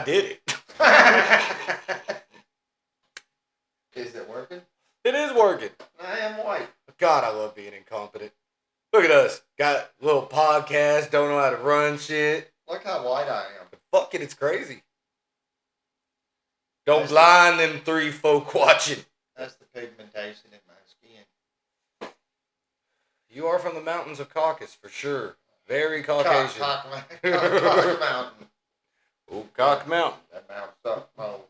I did it. Is it working? It is working. I am white. God, I love being incompetent. Look at us. Got a little podcast, don't know how to run shit. Look how white I am. Fuck it, it's crazy. Don't blind them 3 folk watching. That's the pigmentation in my skin. You are from the mountains of Caucasus, for sure. Very Caucasian. Cock Mountain. Oh, Cock Mountain. That mountain sucks. Oh.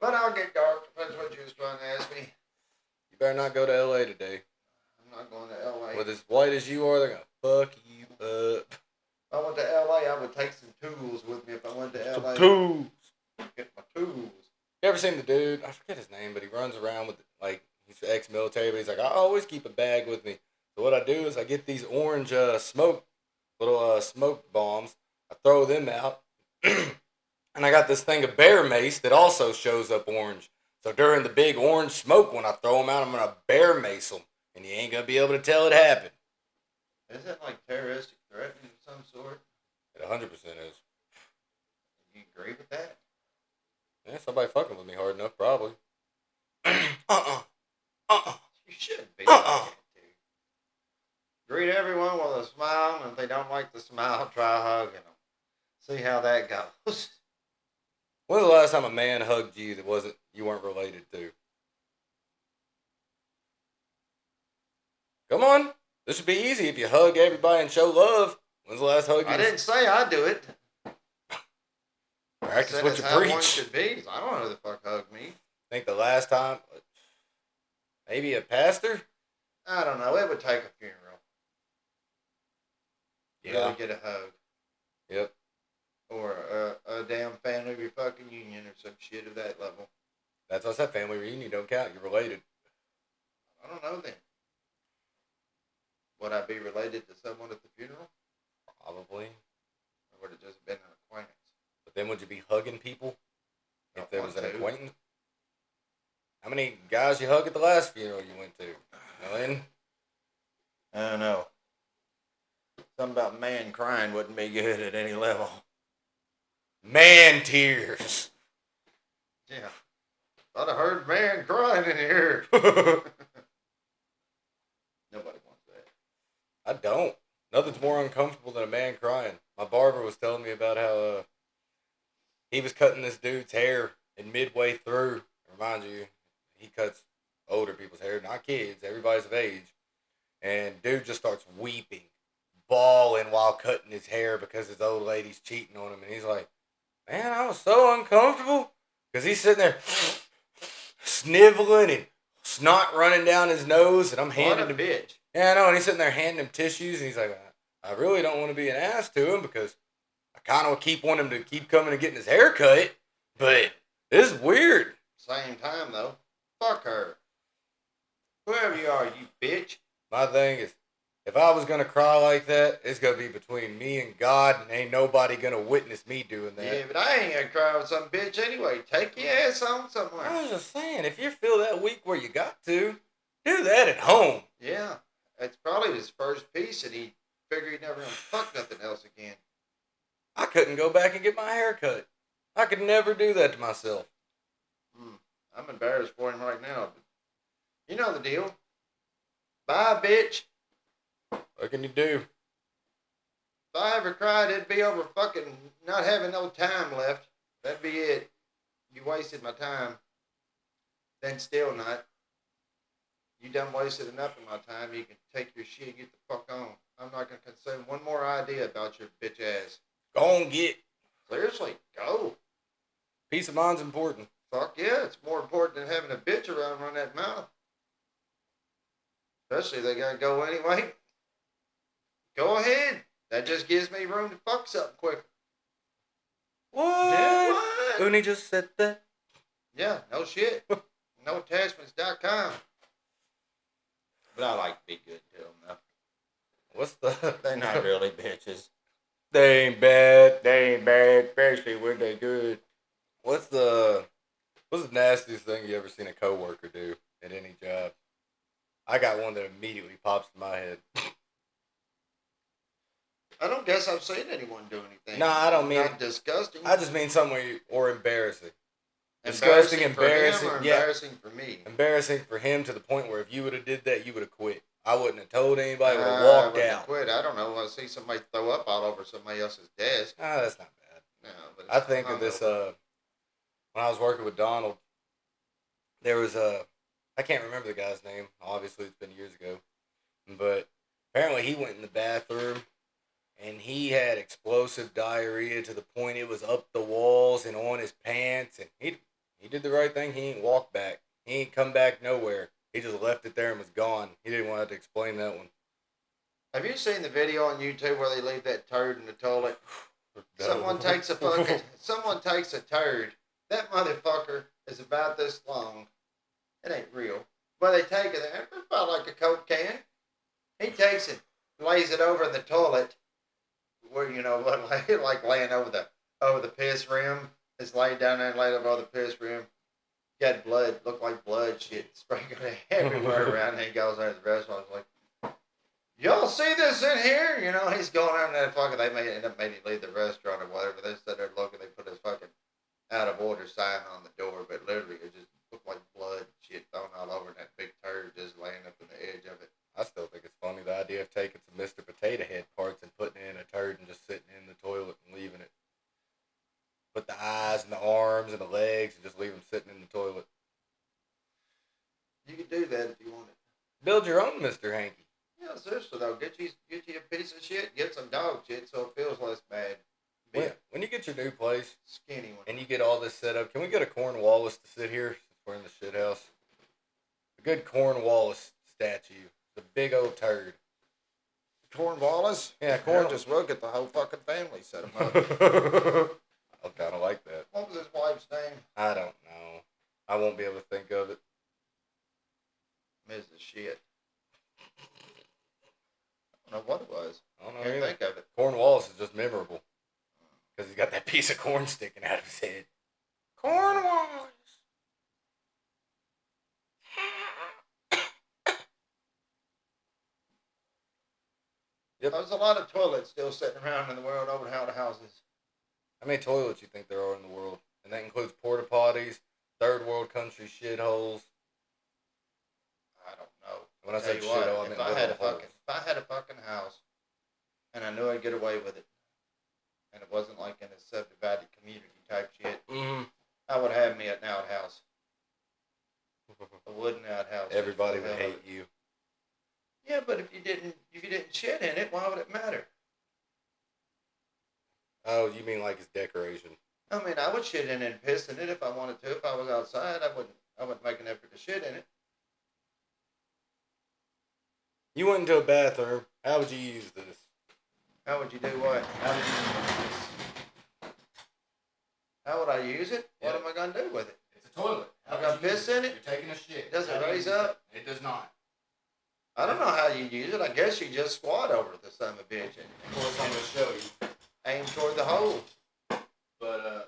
But I'll get dark. Depends what you was trying to ask me. You better not go to L.A. today. I'm not going to L.A. With as white as you are, they're going to fuck you up. If I went to L.A., I would take some tools with me if I went to L.A. Some tools. Get my tools. You ever seen the dude? I forget his name, but he runs around with, like, he's ex-military, but he's like, I always keep a bag with me. So what I do is I get these orange smoke bombs. I throw them out. And I got this thing of bear mace that also shows up orange. So during the big orange smoke, when I throw them out, I'm going to bear mace them. And you ain't going to be able to tell it happened. Is that like terroristic threatening of some sort? It 100% is. You agree with that? Yeah, somebody fucking with me hard enough, probably. You should be like that, dude. Greet everyone with a smile, and if they don't like the smile, try hugging them. See how that goes. When was the last time a man hugged you that you weren't related to? Come on. This should be easy if you hug everybody and show love. When's the last hug you... I didn't say I do it. Practice what you how preach. One should be. I don't know who the fuck hugged me. I think the last time... Maybe a pastor? I don't know. It would take a funeral. Yeah. Really get a hug. Yep. Or a damn family fucking union or some shit of that level. That's why I said family reunion don't count. You're related. I don't know then. Would I be related to someone at the funeral? Probably. Or would it just been an acquaintance? But then would you be hugging people if there was an to. acquaintance? How many guys you hugged at the last funeral you went to? Million? I don't know. Something about man crying wouldn't be good at any level. Man tears. Yeah. Thought I heard man crying in here. Nobody wants that. I don't. Nothing's more uncomfortable than a man crying. My barber was telling me about how he was cutting this dude's hair, and midway through, remind you, he cuts older people's hair, not kids, everybody's of age. And dude just starts weeping, bawling while cutting his hair because his old lady's cheating on him. And he's like, man, I was so uncomfortable. Because he's sitting there sniveling and snot running down his nose. And I'm handing him... bitch. Yeah, I know. And he's sitting there handing him tissues. And he's like, I really don't want to be an ass to him because I kind of keep wanting him to keep coming and getting his hair cut. But this is weird. Same time, though. Fuck her. Whoever you are, you bitch. My thing is, if I was going to cry like that, it's going to be between me and God, and ain't nobody going to witness me doing that. Yeah, but I ain't going to cry with some bitch anyway. Take your ass on somewhere. I was just saying, if you feel that weak where you got to, do that at home. Yeah. That's probably his first piece, and he figured he'd never going to fuck nothing else again. I couldn't go back and get my hair cut. I could never do that to myself. I'm embarrassed for him right now. But you know the deal. Bye, bitch. What can you do? If I ever cried, it'd be over fucking not having no time left. That'd be it. You wasted my time. Then still not. You done wasted enough of my time. You can take your shit and get the fuck on. I'm not going to consume one more idea about your bitch ass. Go on, get. Seriously, go. Peace of mind's important. Fuck yeah, it's more important than having a bitch around run that mouth. Especially if they got to go anyway. Go ahead. That just gives me room to fuck something quicker. What? Yeah, what? Uni just said that. Yeah, no shit. NoAttachments.com. But I like to be good to them, though. What's the... They're not really bitches. They ain't bad. They ain't bad, especially when they good. What's the nastiest thing you ever seen a coworker do at any job? I got one that immediately pops in my head. I don't guess I've seen anyone do anything. No, I don't mean. Not disgusting. I just mean somewhere or embarrassing. Disgusting, Embarrassing for him embarrassing. or Yeah, embarrassing for me? embarrassing for him to the point where if you would have did that, you would have quit. I wouldn't have told anybody. Would have I walked wouldn't have out. quit. I don't know. I see somebody throw up all over somebody else's desk. Ah, that's not bad. No, but I it's think of this. When I was working with Donald, there was a. I can't remember the guy's name. Obviously, it's been years ago, but apparently he went in the bathroom and he had explosive diarrhea to the point it was up the walls and on his pants. And he did the right thing. He ain't walked back. He ain't come back nowhere. He just left it there and was gone. He didn't want to have to explain that one. Have you seen the video on YouTube where they leave that turd in the toilet? No. Someone takes a turd. That motherfucker is about this long. It ain't real. But they take it, it's about like a Coke can. He takes it, lays it over the toilet, where like laying over the piss rim. It's laid down there and laid over the piss rim. Got blood, looked like blood shit spraying everywhere around. And he goes there to the restaurant. He's like, y'all see this in here? He's going out there fucking. They may end up making him leave the restaurant or whatever. They sit there looking. They put his fucking out of order sign on the door, but literally it just looked like blood shit thrown all over and that big turd just laying up in the edge of it. I still think it's funny the idea of taking some Mr. Potato Head parts and putting it in a turd and just sitting in the toilet and leaving it. Put the eyes and the arms and the legs and just leave them sitting in the toilet. You could do that if you wanted. Build your own Mr. Hanky. Yeah, seriously though, get you a piece of shit, get some dog shit so it feels less bad. When you get your new place, skinny one, and you get all this set up, can we get a Cornwallis to sit here since we're in the shit house? A good Cornwallis statue. The big old turd. Cornwallis? Yeah, Just we'll get the whole fucking family set him up. I kind of like that. What was his wife's name? I don't know. I won't be able to think of it. Mrs. Shit. I don't know what it was. I don't know. Can't think of it. Cornwallis is just memorable. Because he's got that piece of corn sticking out of his head. Cornwallis! Yep. There's a lot of toilets still sitting around in the world over how the houses. How many toilets you think there are in the world? And that includes porta potties, third world country shitholes. I don't know. When I say shithole, I mean if I had a fucking house and I knew I'd get away with it, and it wasn't like in a subdivided community type shit, I would have me an outhouse. A wooden outhouse. Everybody would hate you. Yeah, but if you didn't shit in it, why would it matter? Oh, you mean like it's decoration? I mean, I would shit in it and piss in it if I wanted to. If I was outside, I wouldn't make an effort to shit in it. You went into a bathroom. How would you use this? How would you do what? How would you use this? How would I use it? Yeah. What am I going to do with it? It's a toilet. I got piss in it? You're taking a shit. Does it raise up? It does not. I don't know how you use it. I guess you just squat over the son of a bitch and Of course, I'm going to show you. aim toward the hole. But, there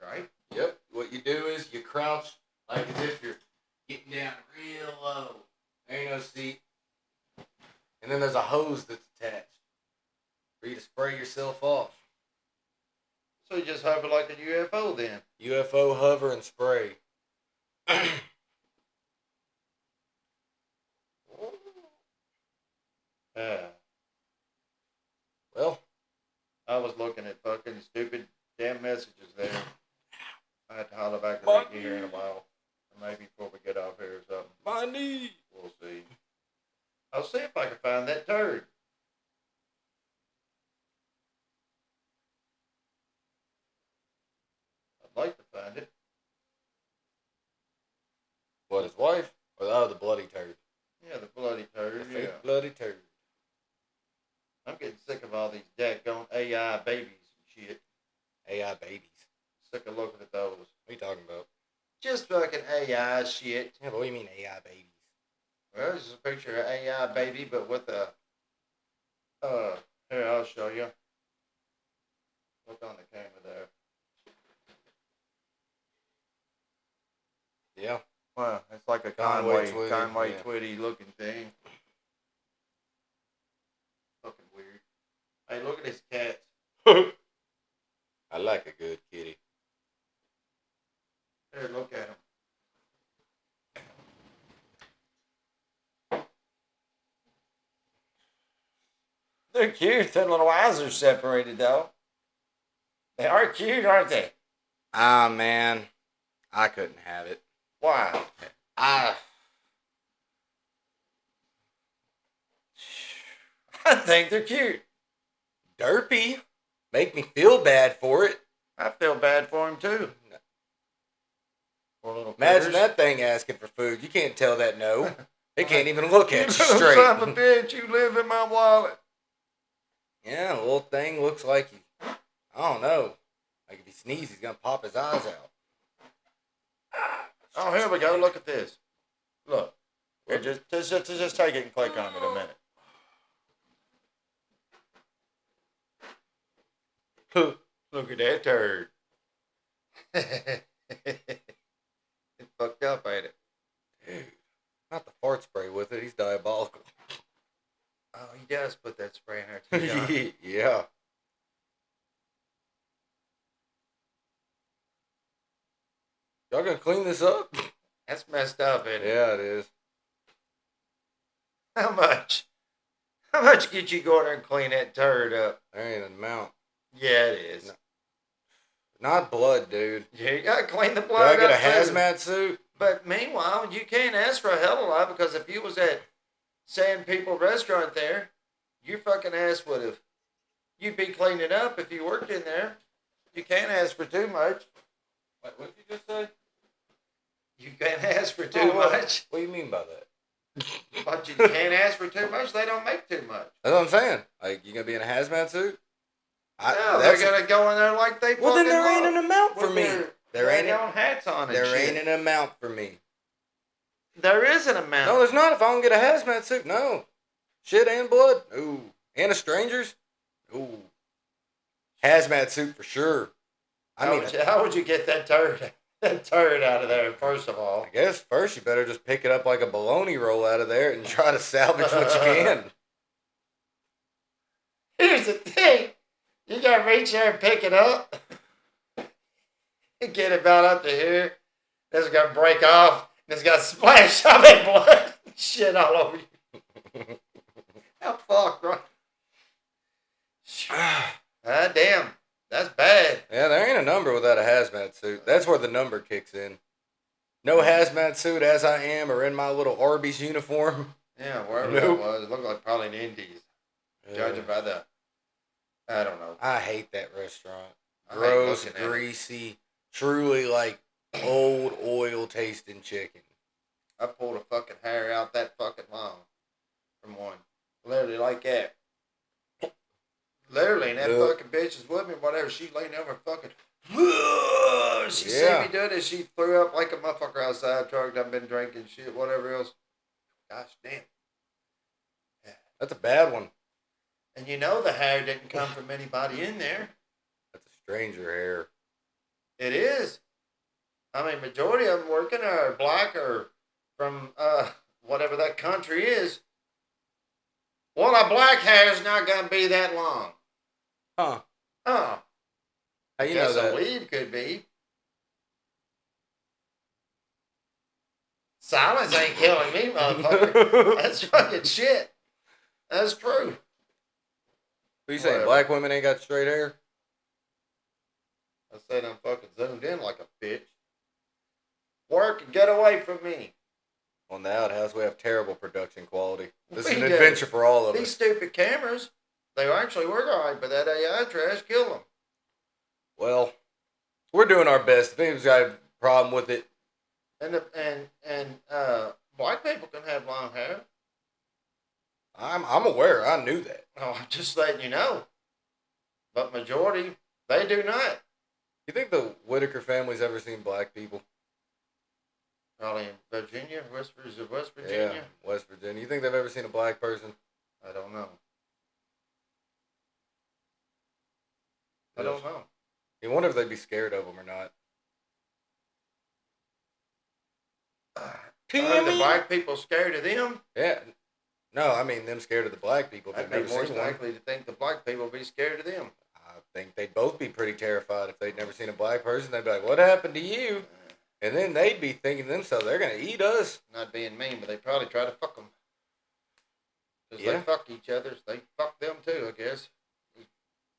we Right? go. Yep. What you do is you crouch like as if you're getting down real low. There ain't no seat. And then there's a hose that's attached for you to spray yourself off. So you just hover like a UFO then. UFO hover and spray. Well, I was looking at fucking stupid damn messages there. I had to holler back to Ricky here in a while. Or maybe before we get off here or something. my knee. We'll see. I'll see if I can find that turd. I'd like to find it. What, his wife? Or the bloody turd? Yeah, the bloody turd. The fake Yeah. bloody turd. I'm getting sick of all these daggone AI babies and shit. AI babies. Sick of looking at those. What are you talking about? Just fucking AI shit. Yeah, but what do you mean AI babies? Well, this is a picture of AI baby, but with a, here, I'll show you. Look on the camera there. Yeah. Wow, it's like a Conway Conway Twitty, Twitty looking thing. Fucking weird. Hey, look at these cats. I like a good kitty. Here, look at them. They're cute. Their little eyes are separated, though. They are cute, aren't they? Ah, man. I couldn't have it. Why? I I think they're cute. derpy. Make me feel bad for it. I feel bad for him, too. Poor little Imagine critters. that thing asking for food. You can't tell that no. It can't even look at you Son straight. of a bitch, you live in my wallet. Yeah, the little thing looks like I don't know. Like if he sneezes, he's gonna pop his eyes out. Oh, here we go. Look at this. Look. Here, just take it and click on it a minute. Look at that turd. It's fucked up, ain't it? Dude, not the fart spray with it. He's diabolical. Oh, he does put that spray in there too. Yeah. Y'all gonna clean this up? That's messed up, ain't it? Yeah, it is. How much? How much could you go in there and clean that turd up? There ain't an amount. Yeah, it is. No. Not blood, dude. Yeah, you gotta clean the Do blood I get a up, too. hazmat suit? But meanwhile, you can't ask for a hell of a lot because if you was at Sand People restaurant there, your fucking ass would have. You'd be cleaning up if you worked in there. You can't ask for too much. What did you just say? You can't ask for too much. What do you mean by that? But you can't ask for too much. They don't make too much. That's what I'm saying. Like, you gonna be in a hazmat suit? No, they're gonna go in there like they. Well, then there ain't an look. amount for With me. There ain't hats on and There shit. ain't an amount for me. There is an amount. No, there's not. If I don't get a hazmat suit, no. Shit and blood? Ooh. And a stranger's? Ooh. Hazmat suit for sure. How would you get that turd out of there, first of all? I guess first you better just pick it up like a bologna roll out of there and try to salvage what you can. Here's the thing. You gotta reach there and pick it up. Get it about up to here. It's gonna break off. And it's gonna splash out in blood. Shit all over you. How fucked, right? Ah, damn. That's bad. Yeah, there ain't a number without a hazmat suit. That's where the number kicks in. No hazmat suit as I am or in my little Arby's uniform. Yeah, wherever Nope. that was. It looked like probably an Indies. Judging by the, I don't know. I hate that restaurant. I hate Gross, looking at it. greasy, truly like old oil tasting chicken. I pulled a fucking hair out that fucking long from one. Literally like that. Literally, and that Yep. fucking bitch is with me, whatever. She laying over fucking. She see Yeah. me do it, and she threw up like a motherfucker outside, trucked. I've been drinking shit, whatever else. Gosh damn. That's a bad one. And you know the hair didn't come from anybody in there. That's a stranger hair. It is. I mean, majority of them working are black or from whatever that country is. Well, a black hair is not going to be that long. Huh. Oh. How you know Guess that? a weave could be. Silence ain't killing me, motherfucker. That's fucking shit. That's true. What you saying? Whatever. Black women ain't got straight hair? I said I'm fucking zoomed in like a bitch. Work and get away from me. On the outhouse, we have terrible production quality. This is We an do. adventure for all of These us. stupid cameras, they actually work alright, but that AI trash killed them. Well, we're doing our best. If anyone's got a problem with it, And black people can have long hair. I'm aware. I knew that. Oh, I'm just letting you know. But majority, they do not. You think the Whittaker family's ever seen black people? Probably in Virginia, West Virginia. Yeah, West Virginia. You think they've ever seen a black person? I don't know. I don't know. You wonder if they'd be scared of them or not. Are the black people scared of them? Yeah. No, I mean them scared of the black people. I'd They've be never more seen one. likely to think the black people would be scared of them. I think they'd both be pretty terrified if they'd never seen a black person. They'd be like, "What happened to you?" And then they'd be thinking to themselves, "They're gonna eat us." Not being mean, but they probably try to fuck them. Because Yeah. they fuck each other, they fuck them too, I guess.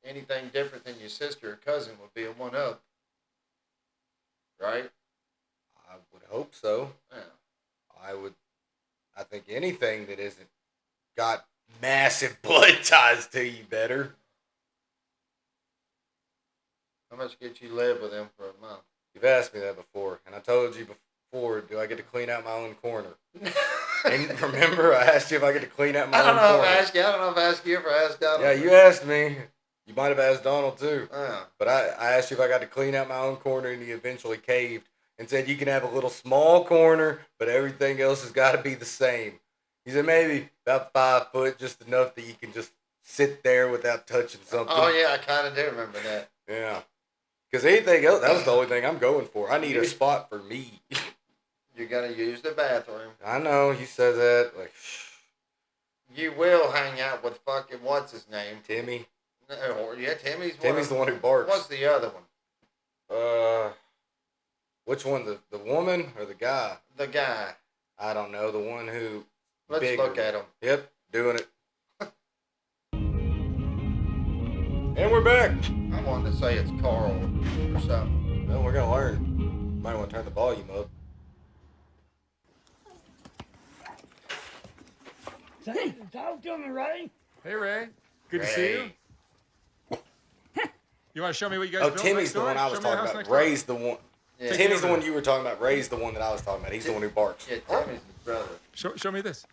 Anything different than your sister or cousin would be a one-up. Right? I would hope so. Yeah. I think anything that isn't got massive blood ties to you better. How much get you live with them for a month? You've asked me that before, and I told you before, do I get to clean out my own corner? And remember, I asked you if I get to clean out my own corner. I don't know if I asked you or I asked Donald. Yeah, you asked me. You might have asked Donald too. Yeah. But I asked you if I got to clean out my own corner, and he eventually caved and said you can have a little small corner, but everything else has got to be the same. He said maybe about 5 foot, just enough that you can just sit there without touching something. Oh, yeah, I kind of do remember that. Yeah. Because anything else, that was the only thing I'm going for. I need a spot for me. You're going to use the bathroom. I know, he says that. Like, You will hang out with fucking, what's his name? Timmy. No, yeah, Timmy's the one who barks. What's the other one? Which one? The woman or the guy? The guy. I don't know. The one who. Let's look at him. Yep, doing it. And we're back. I wanted to say it's Carl or something. Well, we're gonna learn. Might want to turn the volume up. Say, talk to me, Ray. Hey, Ray. Good to see you. You want to show me what you guys Oh, built Timmy's next the door? one I was Show me the house talking about. next door. Ray's the one. Yeah. Timmy's the one you were talking about. Ray's the one that I was talking about. He's the one who barks. Yeah, Timmy's his brother. Show me this.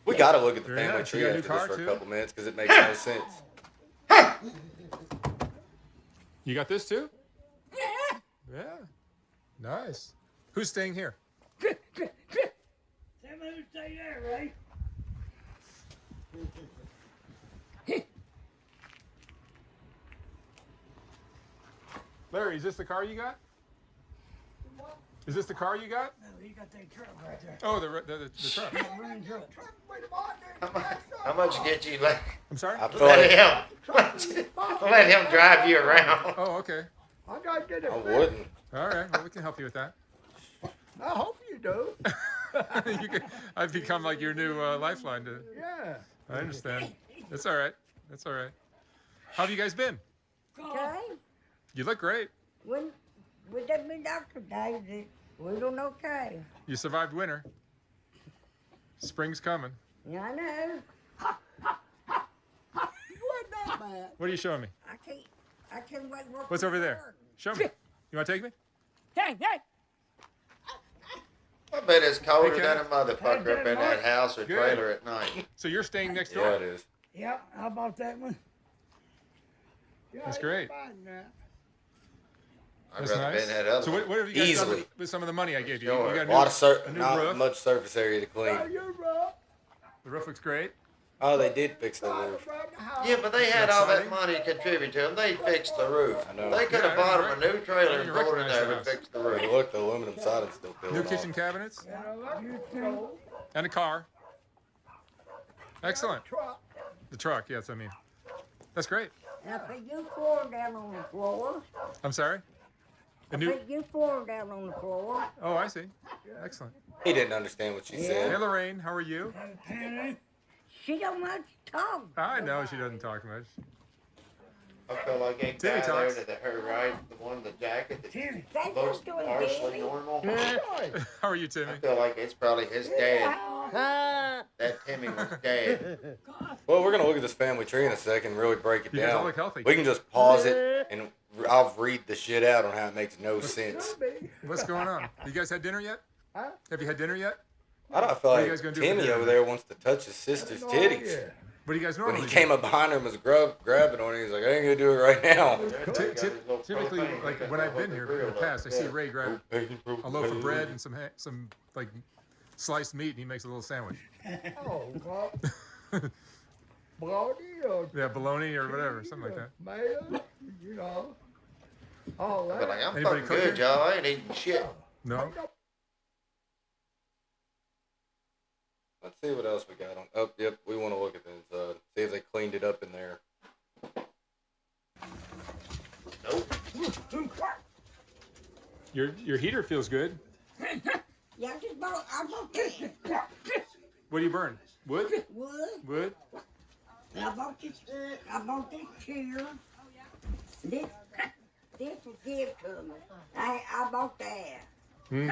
We gotta look at the Very family nice. You tree got a new after this car, for a too? couple minutes because it makes no sense. You got this too? Yeah. Yeah. Nice. Who's staying here? Tell me who stay there, Ray. Larry, is this the car you got? Is this the car you got? No, he got that truck right there. Oh, the truck. That running truck. How much get you let, I'm sorry? I feel let like him let him drive you around? Oh, okay. I gotta get it. I wouldn't. All right. Well, we can help you with that. I hope you do. I've become like your new lifeline. Yeah. I understand. That's all right. That's all right. How have you guys been? Okay. You look great. When we done been doctor days, we don't okay. You survived winter. Spring's coming. Yeah, I know. Wasn't that bad. What are you showing me? I can't wait. Work What's in over the there? garden. Show me. You want to take me? Hey, hey. I bet it's colder Okay. than a motherfucker up in that house or Good. trailer at night. So you're staying next Yeah, door? it is. Yep, how about that one? Yeah, That's it's great. fine now. I'd That's rather nice. be in that other So one. what have you guys done Easily. with some of the money I gave you? Sure. You got A lot of a new not roof. much surface area to clean. Oh, you're right. The roof looks great. Oh, they did fix the Right roof. around the house. Yeah, but they had That's all that exciting. money to contribute to them. They fixed the roof. I know. They could have Yeah, bought right. them a new trailer I and didn't put it in recognize there the and house. fixed the Hey, roof. look, the aluminum siding's still New peeling kitchen off. cabinets You too. and a car. Excellent. Truck. The truck, yes, I mean. That's great. And I put you floor down on the floor. I'm sorry? A I new. put you floor down on the floor. Oh, I see. Excellent. He didn't understand what she Hey, said. Lorraine, how are you? Penny. She don't much talk. I know she doesn't talk much. I feel like a guy Timmy there talks. to her right, the one in the jacket that Timmy. Thank looks you doing, partially Danny. normal. How are you, I Timmy? feel like it's probably his dad. Ah. That Timmy was dad. Well, we're gonna look at this family tree in a second and really break it You guys all down. look healthy. We can just pause it and I'll read the shit out on how it makes no sense. Should be. What's going on? You guys had dinner yet? Huh? Have you had dinner yet? I don't feel What are like you guys gonna do for Timmy dinner over tonight? there wants to touch his sister's No titties. idea. What do you guys When normally he came do? up behind her and was grabbing on it, he's like, I ain't gonna do it right now. Typically, like when I've been here in the past, I see Ray grab a loaf of bread and some like sliced meat, and he makes a little sandwich. Oh, well. Brody or Yeah, bologna or whatever, something like that. tomato, you know. All But that. like, I'm Anybody fucking cook good, here? y'all. I ain't eating shit. No? Let's see what else we got on. Oh, yep, we want to look at the inside. See if they cleaned it up in there. Nope. Your heater feels good. Yeah, I bought this What do you burn? Wood? wood. Wood? I bought this chair. This was given to me. I bought that. Mm-hmm.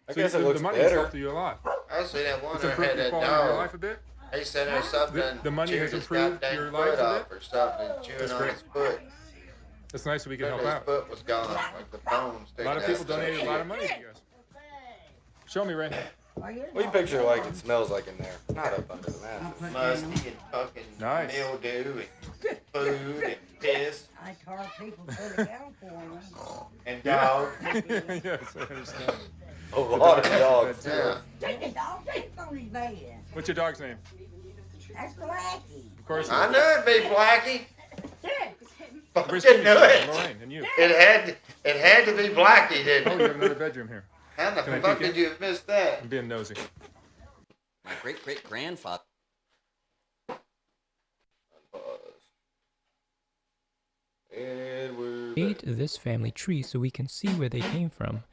I So guess it the looks money has better. helped you a lot. I see that one It's there improved had the that quality of your dog. life a bit. He said there's something. The money chewed has his improved goddamn your foot life a off bit? or something, and chewing That's on great. his foot. It's nice that we can help His out. foot was gone, like the bone A sticking lot of out. people donated a lot of money to you guys. Show me, Ray. Well, you What do you picture like it smells like in there? Not up under the I mattress. put Musty and fucking Nice. mildew and food and piss I told people to put it down for me. and dog. Yes, I understand. A lot of dogs. Yeah. Take the dog sleep on his bed. What's your dog's name? That's Blackie. Of course. I knew it'd be Blackie. Where's Fucking knew Kenny? it. Lorraine, and you. It had to be Blackie, Oh, didn't you it? have another bedroom here. How the Can I fuck peek in? did you have missed that? I'm being nosy. My great-great-grandfather. And we're Create this family tree so we can see where they came from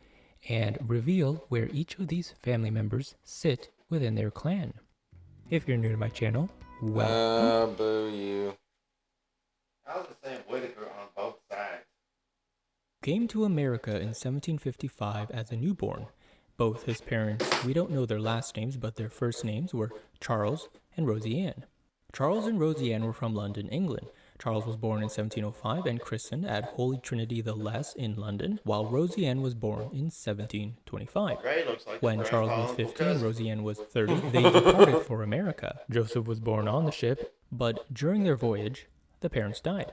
and reveal where each of these family members sit within their clan. If you're new to my channel, welcome. boo you. I was the same Whittaker on both sides. Came to America in 1755 as a newborn. Both his parents, we don't know their last names, but their first names were Charles and Rosie Ann. Charles and Rosie Ann were from London, England. Charles was born in 1705 and christened at Holy Trinity the Less in London, while Rosie Ann was born in 1725. Ray looks like When a Charles grandpa was uncle 15, cousin. Rosie Ann was 30, they departed for America. Joseph was born on the ship, but during their voyage, the parents died.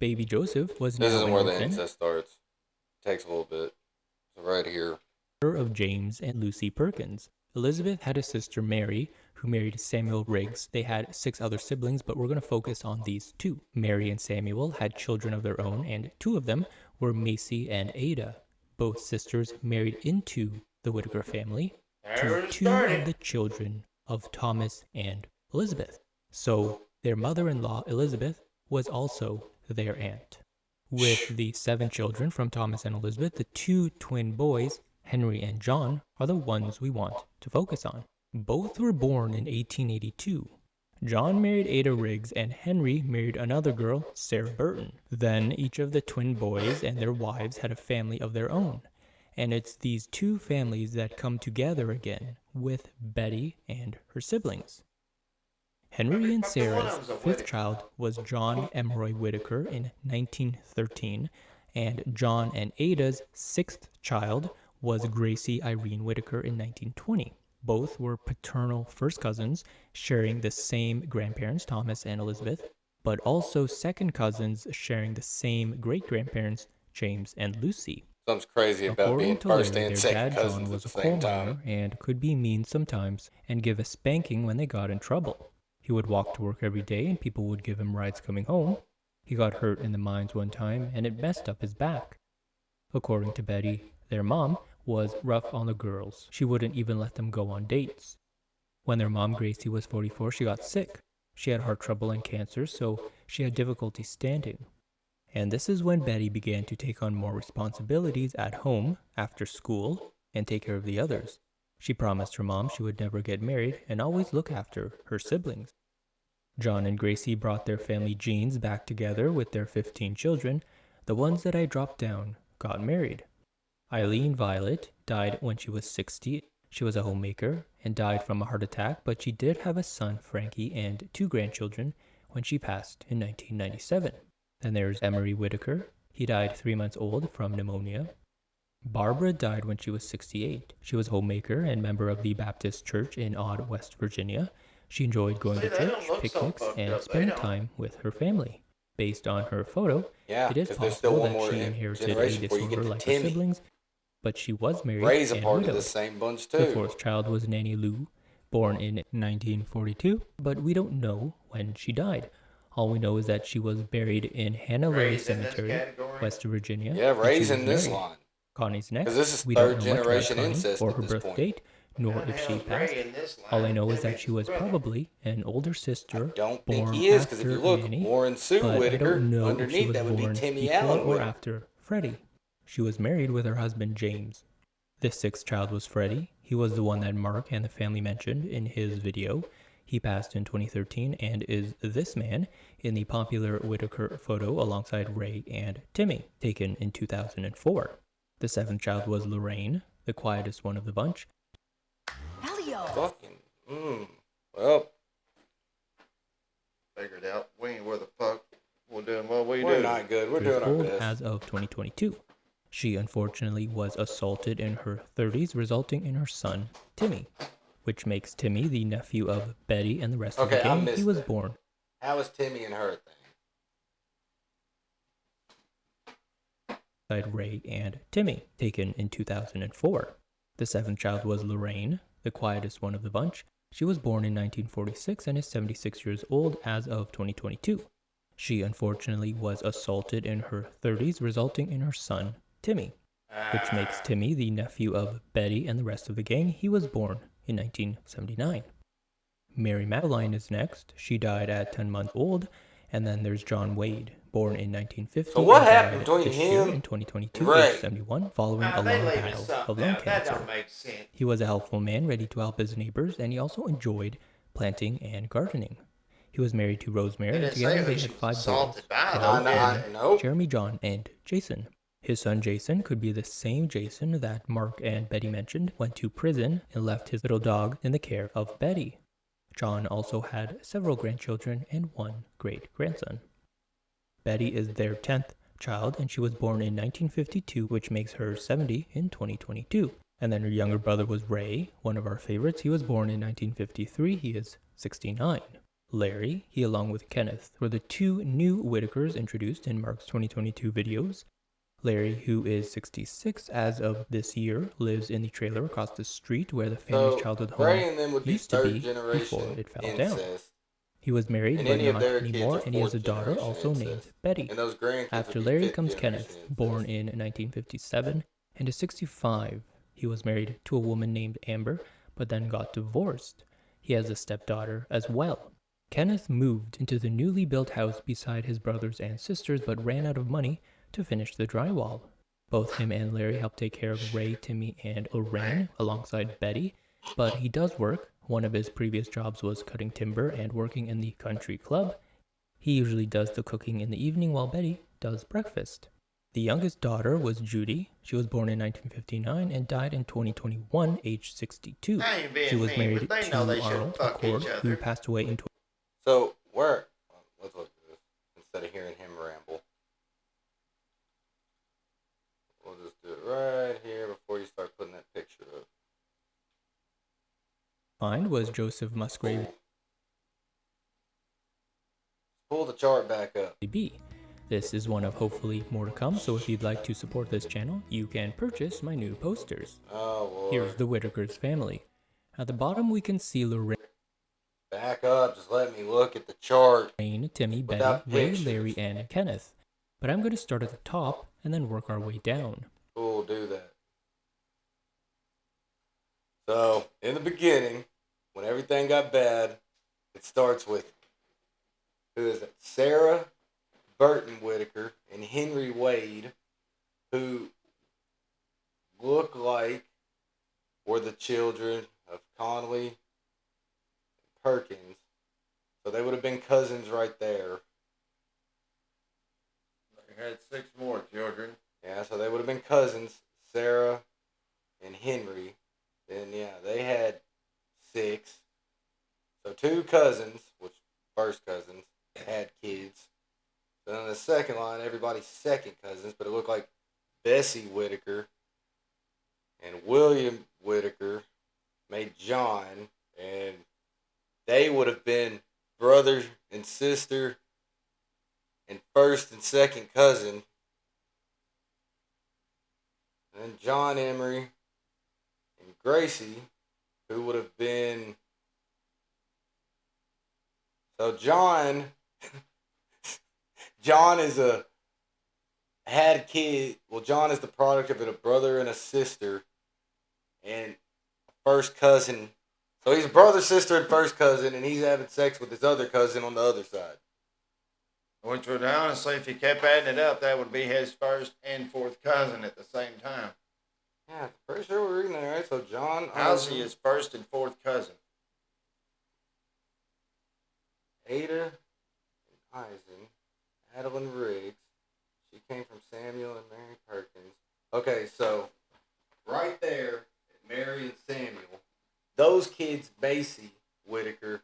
Baby Joseph was This now isn't an where the orphan, incest starts. Takes a little bit. So right here. of James and Lucy Perkins. Elizabeth had a sister, Mary, who married Samuel Riggs. They had 6 other siblings, but we're going to focus on these 2. Mary and Samuel had children of their own, and 2 of them were Macy and Ada. Both sisters married into the Whittaker family There to it 2 started. of the children of Thomas and Elizabeth. So their mother-in-law, Elizabeth, was also their aunt. With the 7 children from Thomas and Elizabeth, the 2 twin boys, Henry and John, are the ones we want to focus on. Both were born in 1882. John married Ada Riggs and Henry married another girl, Sarah Burton. Then each of the twin boys and their wives had a family of their own. And it's these 2 families that come together again with Betty and her siblings. Henry and Sarah's 5th child was John Emroy Whittaker in 1913, and John and Ada's 6th child was Gracie Irene Whittaker in 1920. Both were paternal first cousins, sharing the same grandparents, Thomas and Elizabeth, but also second cousins sharing the same great-grandparents, James and Lucy. Something's crazy about being According to Larry, first their and second dad, John, cousins at was the a same coal time. miner and could be mean sometimes and give a spanking when they got in trouble. He would walk to work every day and people would give him rides coming home. He got hurt in the mines one time and it messed up his back. According to Betty, their mom was rough on the girls. She wouldn't even let them go on dates. When their mom, Gracie, was 44, she got sick. She had heart trouble and cancer, so she had difficulty standing. And this is when Betty began to take on more responsibilities at home, after school, and take care of the others. She promised her mom she would never get married and always look after her siblings. John and Gracie brought their family genes back together with their 15 children. The ones that I dropped down got married. Eileen Violet died when she was 60. She was a homemaker and died from a heart attack, but she did have a son, Frankie, and 2 grandchildren when she passed in 1997. Then there's Emery Whittaker. He died 3 months old from pneumonia. Barbara died when she was 68. She was a homemaker and member of the Baptist Church in Odd, West Virginia. She enjoyed going See, to they don't church, look so picnics, fucked and up. They spending don't. time with her family. Based on her photo, Yeah, it is 'cause there's still possible one that more she inherited a generation before you get disorder to like her Timmy. siblings, but she was married Ray's a and part of widowed. the same bunch The too. 4th child was Nanny Lou, born in 1942, but we don't know when she died. All we know is that she was buried in Hannah Lane Ray's in this Cemetery, category. West Virginia. Yeah, and she Ray's was in this married. line. Connie's next. 'Cause this is We don't third know much about generation Connie incest or at her this birth point. date, nor How the if she hell's passed. Ray in this All I line? know is that Timmy's she was brother. probably an older sister Don't think born he is, because if after you look, Manny, Warren Sue but I Whitaker, don't know if she underneath was that would be born Timmy before Allen or Whitaker. after Freddie. She was married with her husband James. This sixth child was Freddie. He was the one that Mark and the family mentioned in his video. He passed in 2013 and is this man in the popular Whitaker photo alongside Ray and Timmy, taken in 2004. The seventh child was Lorraine, the quietest one of the bunch. Fucking, well, Figured out. We ain't where the fuck we're doing what we we're do. not good. We're Years doing our old best. as of 2022. She unfortunately was assaulted in her 30s, resulting in her son, Timmy, which makes Timmy the nephew of Betty and the rest of the Okay, I gang. He missed was that. born How is Timmy and her thing? alongside Ray and Timmy, taken in 2004. The seventh child was Lorraine, the quietest one of the bunch. She was born in 1946 and is 76 years old as of 2022. She unfortunately was assaulted in her 30s, resulting in her son, Timmy, which makes Timmy the nephew of Betty and the rest of the gang. He was born in 1979. Mary Madeline is next. She died at 10 months old. And then there's John Wade, born in 1950. So what and happened died between this year him in 2022, and Ray? age 71, following a They long leaving battle something of lung out. That cancer. don't make sense. He was a helpful man, ready to help his neighbors, and he also enjoyed planting and gardening. He was married to Rosemary, and didn't say together who they she had was 5 boys: assaulted by, though, Paul, did Aaron, they? Nope. Jeremy, John, and Jason. His son Jason could be the same Jason that Mark and Betty mentioned went to prison and left his little dog in the care of Betty. John also had several grandchildren and 1 great-grandson. Betty is their 10th child, and she was born in 1952, which makes her 70 in 2022. And then her younger brother was Ray, one of our favorites. He was born in 1953. He is 69. Larry, he along with Kenneth, were the 2 new Whittakers introduced in Mark's 2022 videos. Larry, who is 66 as of this year, lives in the trailer across the street where the family's So childhood Ray home and them would be used to third be before generation it fell down. incest, He was married and but any of not their kids anymore, are and he has a fourth daughter generation also named incest. Betty. And those grandkids After would be Larry fifth comes generation Kenneth, incest. born in 1957 and is 65. He was married to a woman named Amber, but then got divorced. He has a stepdaughter as well. Kenneth moved into the newly built house beside his brothers and sisters, but ran out of money to finish the drywall. Both him and Larry help take care of Ray, Timmy, and Lorraine alongside Betty, but he does work. One of his previous jobs was cutting timber and working in the country club. He usually does the cooking in the evening while Betty does breakfast. The youngest daughter was Judy. She was born in 1959 and died in 2021, age 62. I ain't being She was mean, married but they know they to should Arnold fuck McCord, each who other. passed away in So where? Let's look at this instead of hearing him ramble. We'll just do it right here before you start putting that picture up. Find was Joseph Musgrave Pull the chart back up. B. This is one of hopefully more to come, so if you'd like to support this channel, you can purchase my new posters. Oh, Lord. Here's the Whittakers family. At the bottom we can see Lorraine, Back up. Just let me look at the chart. Timmy, Betty, Without Ray, pictures. Larry, and Kenneth. But I'm going to start at the top and then work our way down. We'll do that. So, in the beginning, when everything got bad, it starts with, who is it? Sarah Burton Whitaker and Henry Wade, who look like were the children of Connolly and Perkins. So they would have been cousins right there. They had 6 more children. Yeah, so they would have been cousins, Sarah and Henry. Then, yeah, they had 6. So 2 cousins, which first cousins, had kids. Then on the second line, everybody's second cousins, but it looked like Bessie Whitaker and William Whitaker made John, and they would have been brother and sister and first and second cousin. And then John Emery and Gracie, who would have been... So John is had a kid. Well, John is the product of a brother and a sister, and a first cousin. So he's a brother, sister, and first cousin, and he's having sex with his other cousin on the other side. Which would honestly, if you kept adding it up, that would be his first and fourth cousin at the same time. Yeah, pretty sure we're reading that right. So John How's he his first and fourth cousin? Ada and Eisen, Adeline Riggs. She came from Samuel and Mary Perkins. Okay, so right there, Mary and Samuel, those kids, Macy, Whittaker,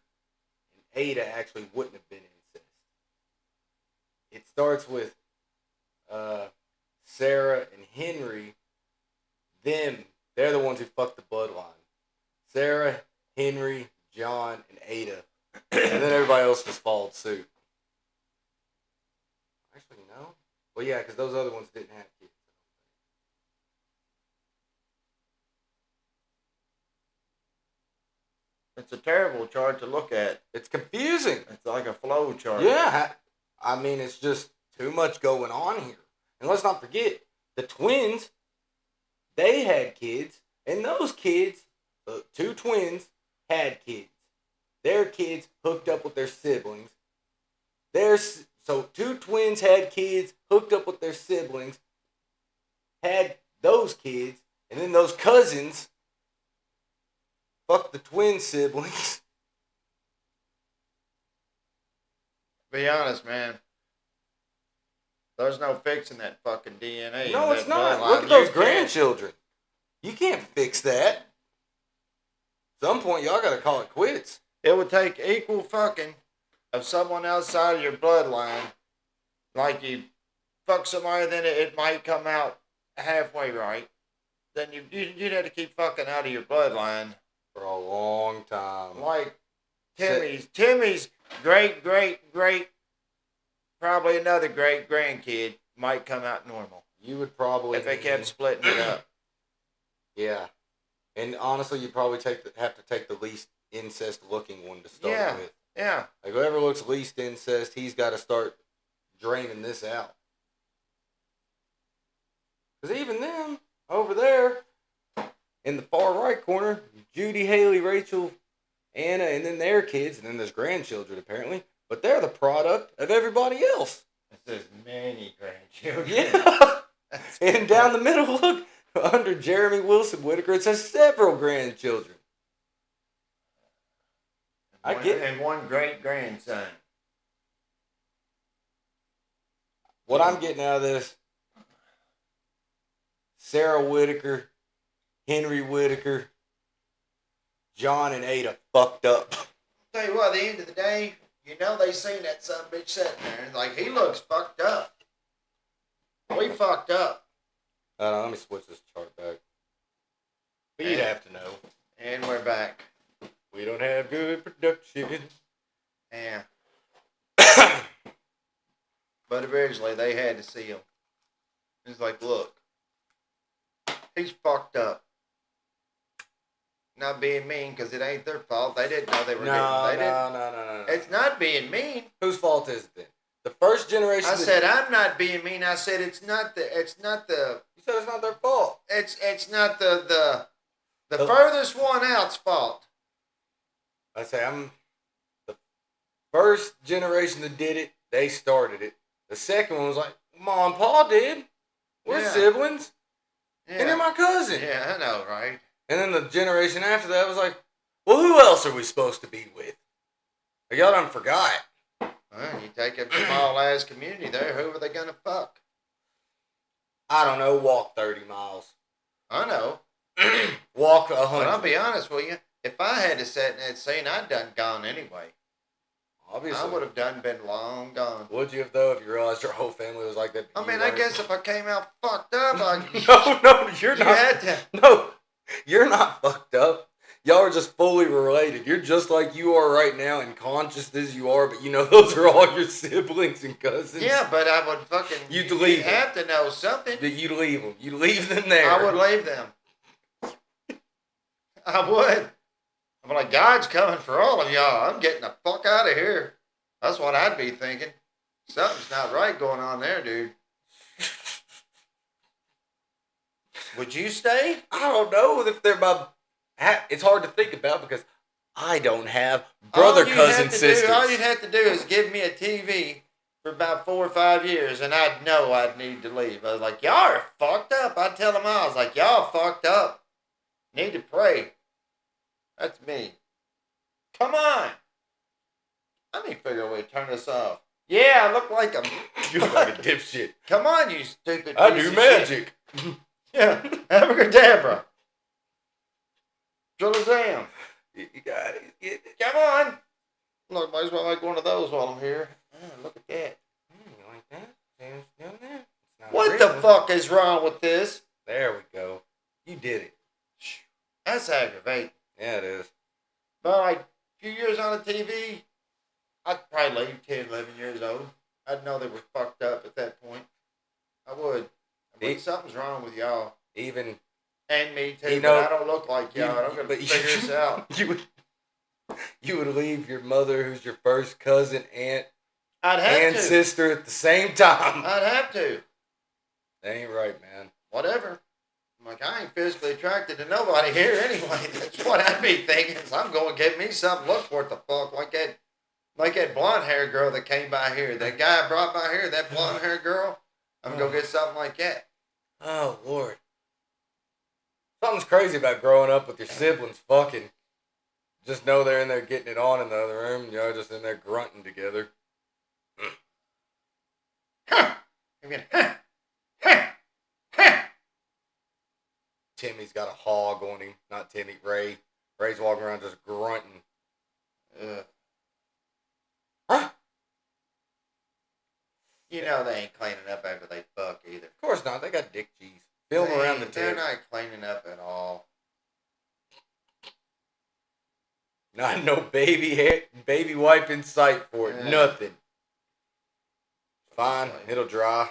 and Ada actually wouldn't have been incest. It starts with Sarah and Henry. They're the ones who fucked the bloodline. Sarah, Henry, John, and Ada. And then everybody else just followed suit. Actually, no. Well, yeah, because those other ones didn't have kids. It's a terrible chart to look at. It's confusing. It's like a flow chart. Yeah. I mean, it's just too much going on here. And let's not forget, the twins, they had kids. And those kids, the two twins, had kids. Their kids hooked up with their siblings. So two twins had kids, hooked up with their siblings, had those kids, and then those cousins fucked the twin siblings. Be honest, man. There's no fixing that fucking DNA. No, in it's that not. bloodline. Look at those You can't- grandchildren. You can't fix that. At some point, y'all gotta call it quits. It would take equal fucking of someone outside of your bloodline. Like you fuck somebody, then it might come out halfway right. Then you'd have to keep fucking out of your bloodline. For a long time. Like Timmy's great, probably another great grandkid might come out normal You would probably... if they kept splitting it up. Yeah. And honestly, you probably have to take the least incest-looking one to start with. Yeah. Like, whoever looks least incest, he's got to start draining this out. Because even them, over there, in the far right corner, Judy, Haley, Rachel, Anna, and then their kids, and then there's grandchildren, apparently. But they're the product of everybody else. It says many grandchildren. Yeah. And down the middle, look, under Jeremy Wilson Whittaker, it says several grandchildren. And one great grandson. What I'm getting out of this, Sarah Whittaker, Henry Whittaker, John and Ada fucked up. Tell you what, at the end of the day, you know they seen that son of a bitch sitting there, and like, he looks fucked up. We fucked up. Let me switch this chart back. But you'd have to know. And we're back. We don't have good production. Yeah. But originally, they had to see him. It's like, look, he's fucked up. Not being mean, because it ain't their fault. They didn't know they were No. It's not being mean. Whose fault is it then? The first generation. I said I'm not being mean. I said it's not the. You said it's not their fault. It's not the furthest one out's fault. I say I'm the first generation that did it. They started it. The second one was like, Mom and Pa did. We're siblings. Yeah. And they're my cousin. Yeah, I know, right? And then the generation after that was like, well, who else are we supposed to be with? Like, y'all done forgot. Well, you take a small ass community there. Who are they gonna fuck? I don't know. Walk 30 miles. I know. Walk But 100. I'll be honest with you. If I had to sit in that scene, I'd done gone anyway. Obviously. I would have done been long gone. Would you have, though, if you realized your whole family was like that? I mean, I guess if I came out fucked up, No, you're you not. had to. No, you're not fucked up. Y'all are just fully related. You're just like you are right now, and conscious as you are, but you know those are all your siblings and cousins. Yeah, but I would fucking. You'd leave them. have to know something. You'd leave them. You'd leave them there. I would leave them. I would. I'm like, God's coming for all of y'all. I'm getting the fuck out of here. That's what I'd be thinking. Something's not right going on there, dude. Would you stay? I don't know if they're my it's hard to think about because I don't have brother, cousin, sisters. All you'd have to do is give me a TV for about 4 or 5 years, and I'd know I'd need to leave. I was like, y'all are fucked up. I'd tell them I was like, y'all fucked up. Need to pray. That's me. Come on. I need to figure out a way to turn this off. Yeah, I look like a... You look like a dipshit. Come on, you stupid I piece do of magic. shit. Yeah, abracadabra. Shazam. You got it. Come on. Look, might as well make one of those while I'm here. Look at that. You like that? It's not What original. the fuck is wrong with this? There we go. You did it. That's aggravating. Yeah, it is. But like a few years on the TV, I'd probably leave 10, 11 years old. I'd know they were fucked up at that point. I would. Something's wrong with y'all. Even... And me too, You know, but I don't look like y'all. I'm going to figure this out. You would leave your mother, who's your first cousin, aunt, I'd have and to. sister at the same time. I'd have to. That ain't right, man. Whatever. I'm like, I ain't physically attracted to nobody here anyway. That's what I'd be thinking. So I'm going to get me something look for it the fuck. Like that blonde hair girl that came by here. That guy I brought by here, that blonde hair girl. I'm going to go get something like that. Oh, Lord. Something's crazy about growing up with your siblings fucking. Just know they're in there getting it on in the other room, and y'all just in there grunting together. Timmy's got a hog on him. Not Timmy, Ray. Ray's walking around just grunting. Huh? You know they ain't cleaning up after they fuck either. Of course not. They got dick cheese. Film around the They're tip. not cleaning up at all. Not no baby wipe in sight for it. Yeah. Nothing. Fine. It'll dry.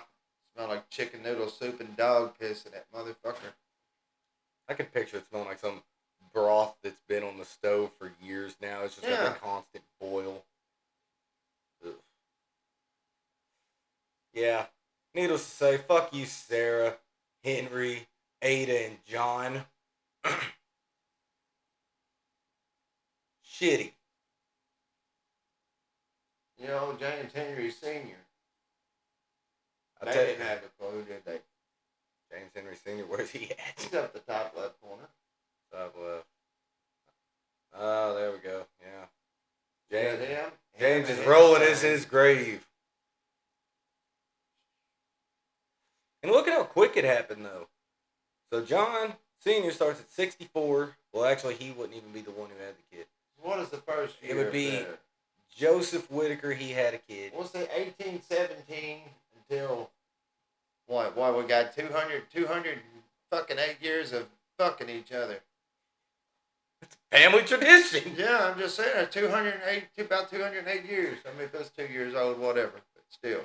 Smell like chicken noodle soup and dog piss in that motherfucker. I can picture it smelling like some broth that's been on the stove for years now. It's just got that constant boil. Ugh. Yeah. Needless to say, fuck you, Sarah, Henry, Ada, and John. Shitty. You know, James Henry Sr. I'll They tell you. didn't have a clue, did they? James Henry Sr., where's he at? He's up the top left corner. Top left. Oh, there we go. Yeah. James, Yeah, him. James Him is and rolling his in son. his grave. And look at how quick it happened, though. So John Sr. starts at 64. Well, actually, he wouldn't even be the one who had the kid. What is the first year? It would be Joseph Whittaker. He had a kid. What's the 1817 until what? What, we got 200 fucking 8 years of fucking each other. Family tradition. Yeah, I'm just saying, about 208 years. I mean, if it's 2 years old, whatever, but still.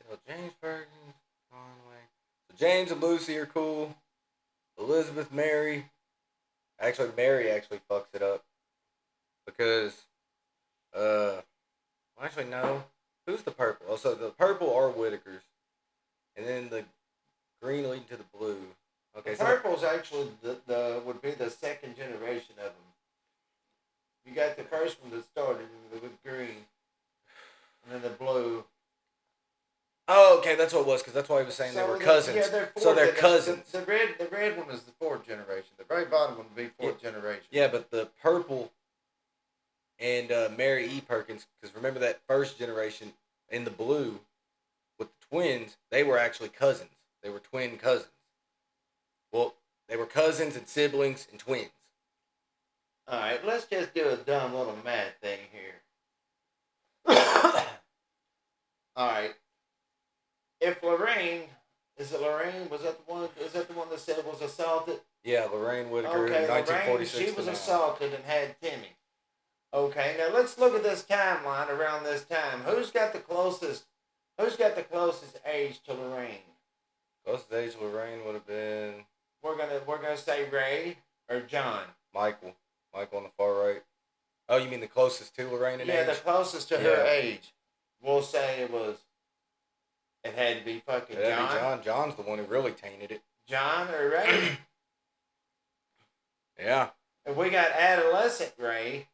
Still James Perkins, Conway. So James and Lucy are cool. Elizabeth, Mary. Actually, Mary actually fucks it up. Because, actually, no. Who's the purple? Oh, so the purple are Whittakers. And then the green leading to the blue. Okay, The so purple's actually would be the second generation of them. You got the first one that started with green, and then the blue. oh, okay, that's what it was, because that's why he was saying they were cousins. Yeah, they're so they're fourth- cousins. The red one is the fourth generation. The very bottom one would be fourth generation. Yeah, but the purple and Mary E. Perkins, because remember that first generation in the blue with the twins, they were actually cousins. They were twin cousins. Well, they were cousins and siblings and twins. All right, let's just do a dumb little math thing here. All right. If Lorraine, is it Lorraine? Was that the one? Is that the one that said was assaulted? Yeah, Lorraine Whittaker, Okay, Lorraine, 1946 she to was now. assaulted and had Timmy. Okay, now let's look at this timeline around this time. Who's got the closest age to Lorraine? Closest age of Lorraine would have been We're gonna say Ray or John. Michael. Michael on the far right. Oh, you mean the closest to Lorraine in Yeah, age? the closest to her age. We'll say it had to be fucking That'd John. be John. John's the one who really tainted it. John or Ray? Yeah. And we got adolescent Ray,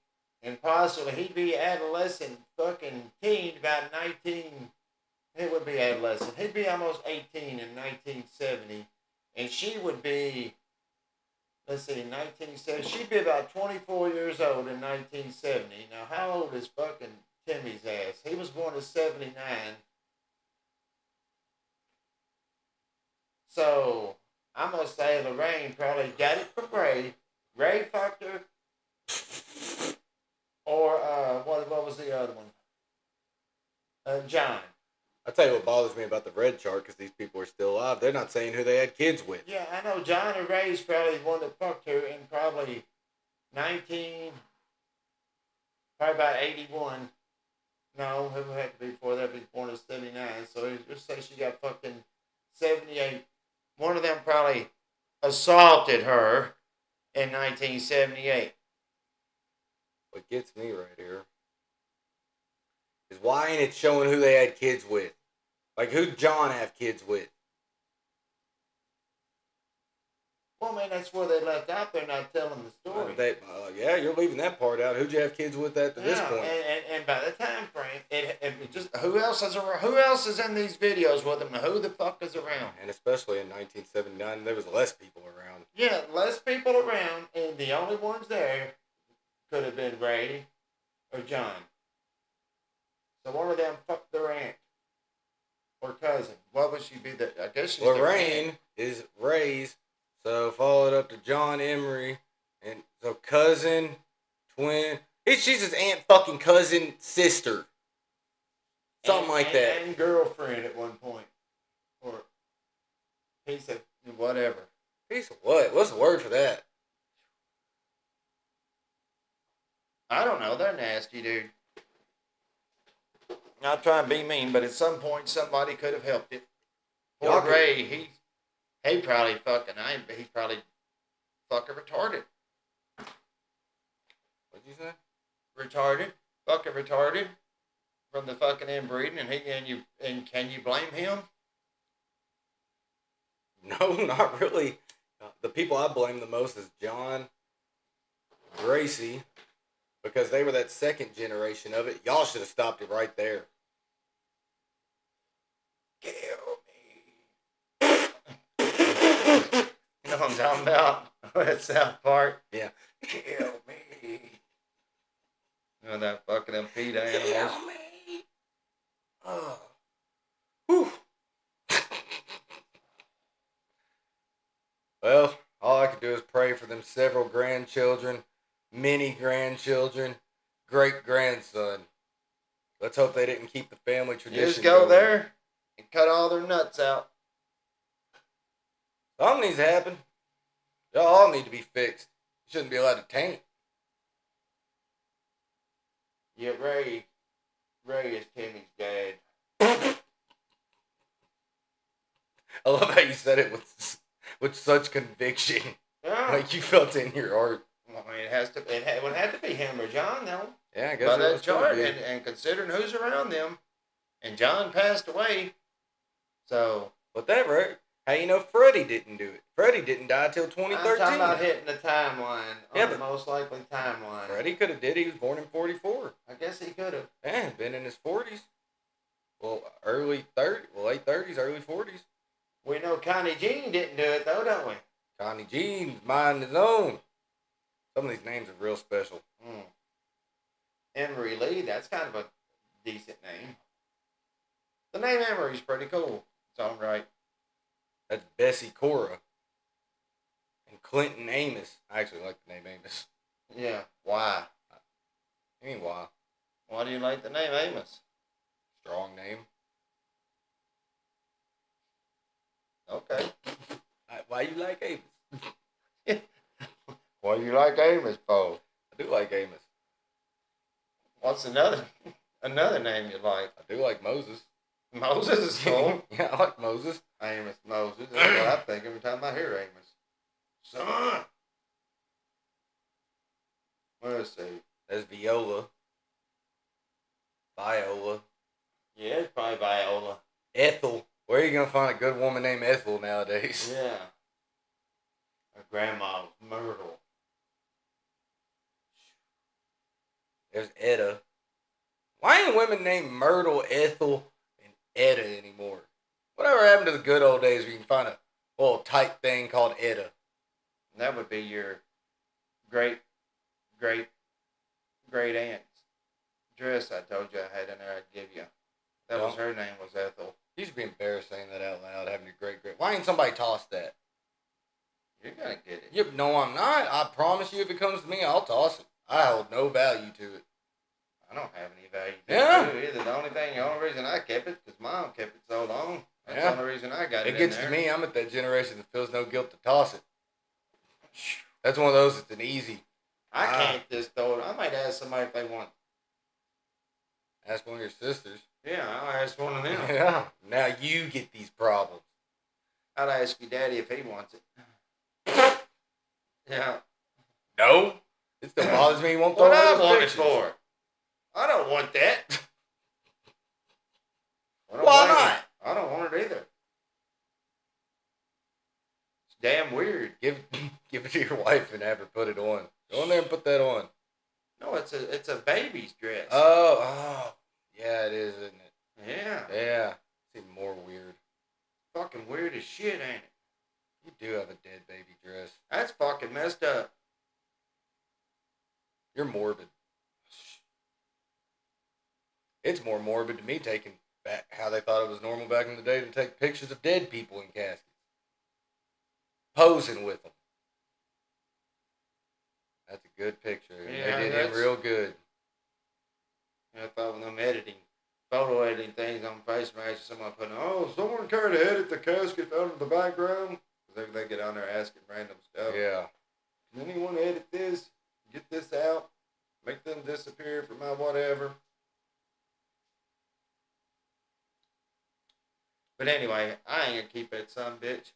and possibly he'd be adolescent fucking teen, about 19. It would be adolescent. He'd be almost 18 in 1970, and she would be, let's see, 1970. She'd be about 24 years old in 1970. Now, how old is fucking Timmy's ass? He was born in 79. So, I'm going to say Lorraine probably got it from Ray. Ray fucked her. Or, what was the other one? John. I'll tell you what bothers me about the red chart, because these people are still alive. They're not saying who they had kids with. Yeah, I know John and Ray's probably the one that fucked her in probably probably about 81. No, it would have to be before that. He was born in 79. So just say she got fucking 78. One of them probably assaulted her in 1978. What gets me right here is why ain't it showing who they had kids with? Like, who'd John have kids with? Well, I mean, that's where they left out there not telling the story. Yeah, you're leaving that part out. Who'd you have kids with at this point? And by the time frame, it just who else is around? Who else is in these videos with them? Who the fuck is around? And especially in 1979, there was less people around. Yeah, less people around, and the only ones there could have been Ray or John. So one of them fucked their aunt or cousin. What would she be? I guess she's Lorraine is Ray's. So followed up to John Emery, and so cousin, twin. She's his aunt, fucking cousin, sister, something like that. And girlfriend at one point, or piece of whatever. Piece of what? What's the word for that? I don't know. They're nasty, dude. Not trying to be mean, but at some point somebody could have helped it. Poor Ray, he probably fucking, he's probably fucking retarded. What'd you say? Retarded. Fucking retarded. From the fucking inbreeding, and can you blame him? No, not really. The people I blame the most is John, Gracie, because they were that second generation of it. Y'all should have stopped it right there. Kill me. You know what I'm talking about? That South Park. Yeah. Kill me. You know that fucking them PETA animals. Kill me. Oh. Whew. Well, all I can do is pray for them several grandchildren, many grandchildren, great grandson. Let's hope they didn't keep the family tradition. You just go going. there and cut all their nuts out. Something needs to happen. Y'all all need to be fixed. You shouldn't be allowed to taint. Yeah, Ray is Timmy's dad. I love how you said it with such conviction. Yeah. Like you felt it in your heart. Well, I mean, it would have to be him or John, though. Yeah, I guess By it that was gonna chart, be. and considering who's around them, and John passed away, so. But that right? How you know Freddie didn't do it? Freddie didn't die till 2013. I'm talking about hitting the timeline. Yeah, On the but most likely timeline. Freddie could have did. He was born in 44. I guess he could have. Yeah, been in his 40s. Well, late 30s, early 40s. We know Connie Jean didn't do it, though, don't we? Connie Jean's mind his own. Some of these names are real special. Emery Lee, that's kind of a decent name. The name Emery's pretty cool. It's all right. That's Bessie Cora. And Clinton Amos. I actually like the name Amos. Yeah. Why? I mean, why? Why do you like the name Amos? Strong name. Okay. Why you like Amos? Why do you like Amos, Paul? I do like Amos. What's another name you like? I do like Moses. Moses is cool. Yeah, I like Moses. Amos Moses. That's what I think every time I hear Amos. Son. Let's see. There's Viola. Viola. Yeah, it's probably Viola. Ethel. Where are you going to find a good woman named Ethel nowadays? Yeah. Her grandma was Myrtle. There's Etta. Why ain't women named Myrtle, Ethel, and Etta anymore? Whatever happened to the good old days where you can find a little tight thing called Etta? That would be your great, great, great aunt's dress I told you I had in there I'd give you. That was her name was Ethel. You should be embarrassed saying that out loud, having your great. Why ain't somebody tossed that? You're going to get it. Yep, no, I'm not. I promise you, if it comes to me, I'll toss it. I hold no value to it. I don't have any value to it either. The only reason I kept it, because Mom kept it so long. That's the only reason I got it. It gets to me. I'm at that generation that feels no guilt to toss it. That's one of those that's an easy. I can't just throw it. I might ask somebody if they want. Ask one of your sisters. Yeah, I'll ask one of them. Yeah. Now you get these problems. I'd ask your daddy if he wants it. Yeah. No. It still bothers me. He won't throw What I those want it pictures. for? I don't want that. Why not? I don't want it either. It's damn weird. Give it to your wife and have her put it on. Go in there and put that on. No, it's a baby's dress. Oh. Yeah, it is, isn't it? Yeah. Yeah. It's even more weird. Fucking weird as shit, ain't it? You do have a dead baby dress. That's fucking messed up. You're morbid. It's more morbid to me taking back how they thought it was normal back in the day to take pictures of dead people in caskets. Posing with them. That's a good picture. Yeah, they did him real good. I thought when them photo editing things on Facebook, someone putting, someone care to edit the casket out of the background? Because they get on there asking random stuff. Yeah. Can anyone edit this? Get this out? Make them disappear from my whatever? But anyway, I ain't gonna keep that son bitch.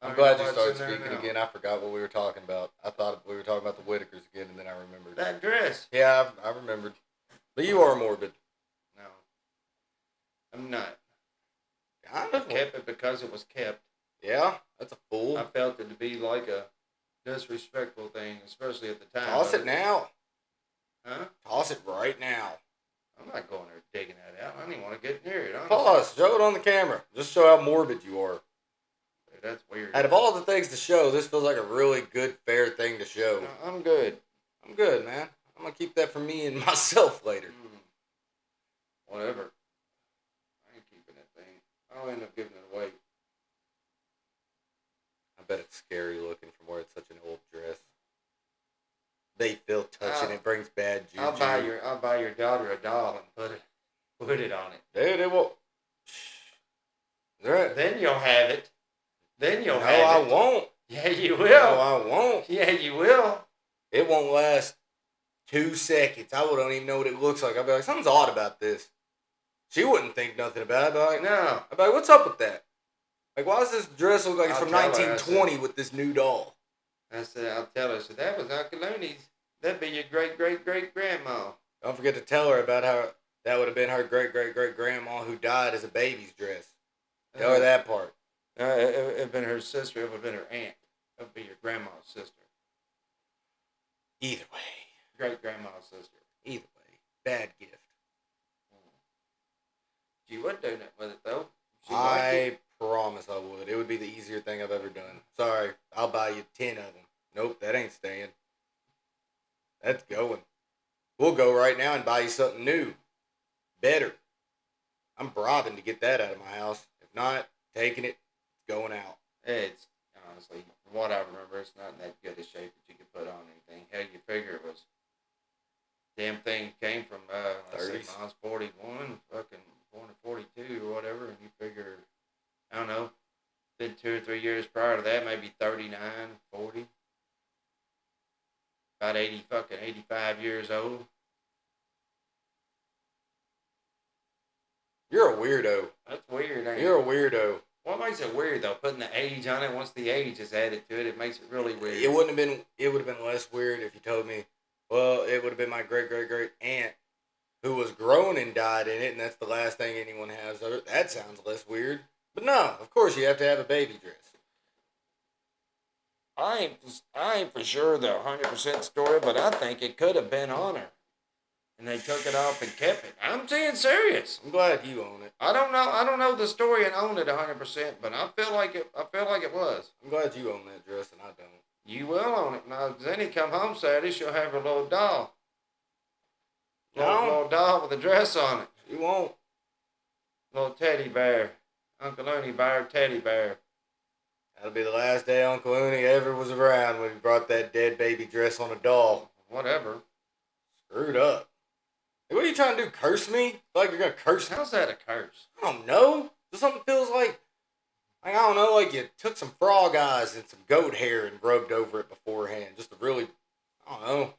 I'm glad you started speaking again. I forgot what we were talking about. I thought we were talking about the Whittakers again, and then I remembered. That dress. Yeah, I remembered. But you are morbid. No. I'm not. I I kept it because it was kept. Yeah, that's a fool. I felt it to be like a disrespectful thing, especially at the time. Toss it now. Huh? Toss it right now. I'm not going there digging that out. I don't even want to get near it. Honestly. Pause. Show it on the camera. Just show how morbid you are. Dude, that's weird. Out of all the things to show, this feels like a really good, fair thing to show. No, I'm good. I'm good, man. I'm going to keep that for me and myself later. Whatever. I ain't keeping that thing. I'll end up giving it away. I bet it's scary looking from where it's such an old dress. They feel touching it brings bad juju. I'll buy your daughter a doll and put it on it. Dude, it will. Right. Then you'll have it. Then you'll No, have it. I won't. Yeah, you will. No, I won't. Yeah, you will. It won't last 2 seconds. I don't even know what it looks like. I'll be like, something's odd about this. She wouldn't think nothing about it. I'd be like, No. I'd be like, what's up with that? Like, why does this dress look like it's I'll from tell her, 1920 with this new doll? I said, I'll tell her. So that was Uncle Looney's. That'd be your great-great-great-grandma. Don't forget to tell her about how that would have been her great-great-great-grandma who died as a baby's dress. Tell her that part. It would have been her sister. It would have been her aunt. That would be your grandma's sister. Either way. Great-grandma's sister. Either way. Bad gift. She would do that with it, though. I promise I would. It would be the easier thing I've ever done. Sorry, I'll buy you 10 of them. Nope, that ain't staying. That's going. We'll go right now and buy you something new. Better. I'm bribing to get that out of my house. If not, taking it, it's going out. It's, honestly, from what I remember, it's not in that good a shape that you could put on anything. Hell, you figure it was, damn thing came from, let's see, 30s. mine's 41, fucking born in 42 or whatever, and you figure, I don't know, been 2 or 3 years prior to that, maybe 39, 40. About 85 years old. You're a weirdo. That's weird, ain't You're it? a weirdo. What makes it weird, though? Putting the age on it, once the age is added to it, it makes it really weird. It would have been less weird if you told me, well, it would have been my great-great-great aunt who was grown and died in it, and that's the last thing anyone has of it. That sounds less weird. But no, of course you have to have a baby dress. I ain't for sure the 100% story, but I think it could have been on her. and they took it off and kept it. I'm being serious. I'm glad you own it. I don't know the story and own it 100%, but I feel like it was. I'm glad you own that dress and I don't. You will own it. Now, Zenny come home Saturday, she'll have her little doll. Little doll with a dress on it. You won't. Little teddy bear. Uncle Looney Bear teddy bear. That'll be the last day Uncle Looney ever was around when he brought that dead baby dress on a doll. Whatever. Screwed up. Hey, what are you trying to do? Curse me? Like you're gonna curse me? How's that a curse? I don't know. Just something feels like I don't know, like you took some frog eyes and some goat hair and rubbed over it beforehand. Just to really, I don't know.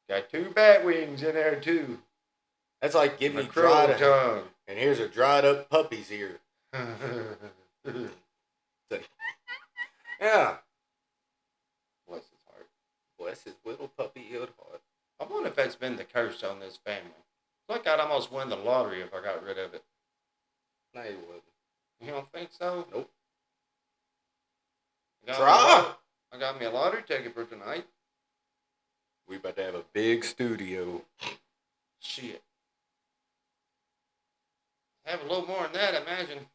Got 2 bat wings in there too. That's like giving A me crow dried tongue. and here's a dried up puppy's ear. Yeah. Bless his heart. Bless his little puppy-eared heart. I wonder if that's been the curse on this family. It's like I'd almost win the lottery if I got rid of it. No, you wouldn't. You don't think so? Nope. I got me a lottery ticket for tonight. We about to have a big studio. Shit. Have a little more than that, I imagine.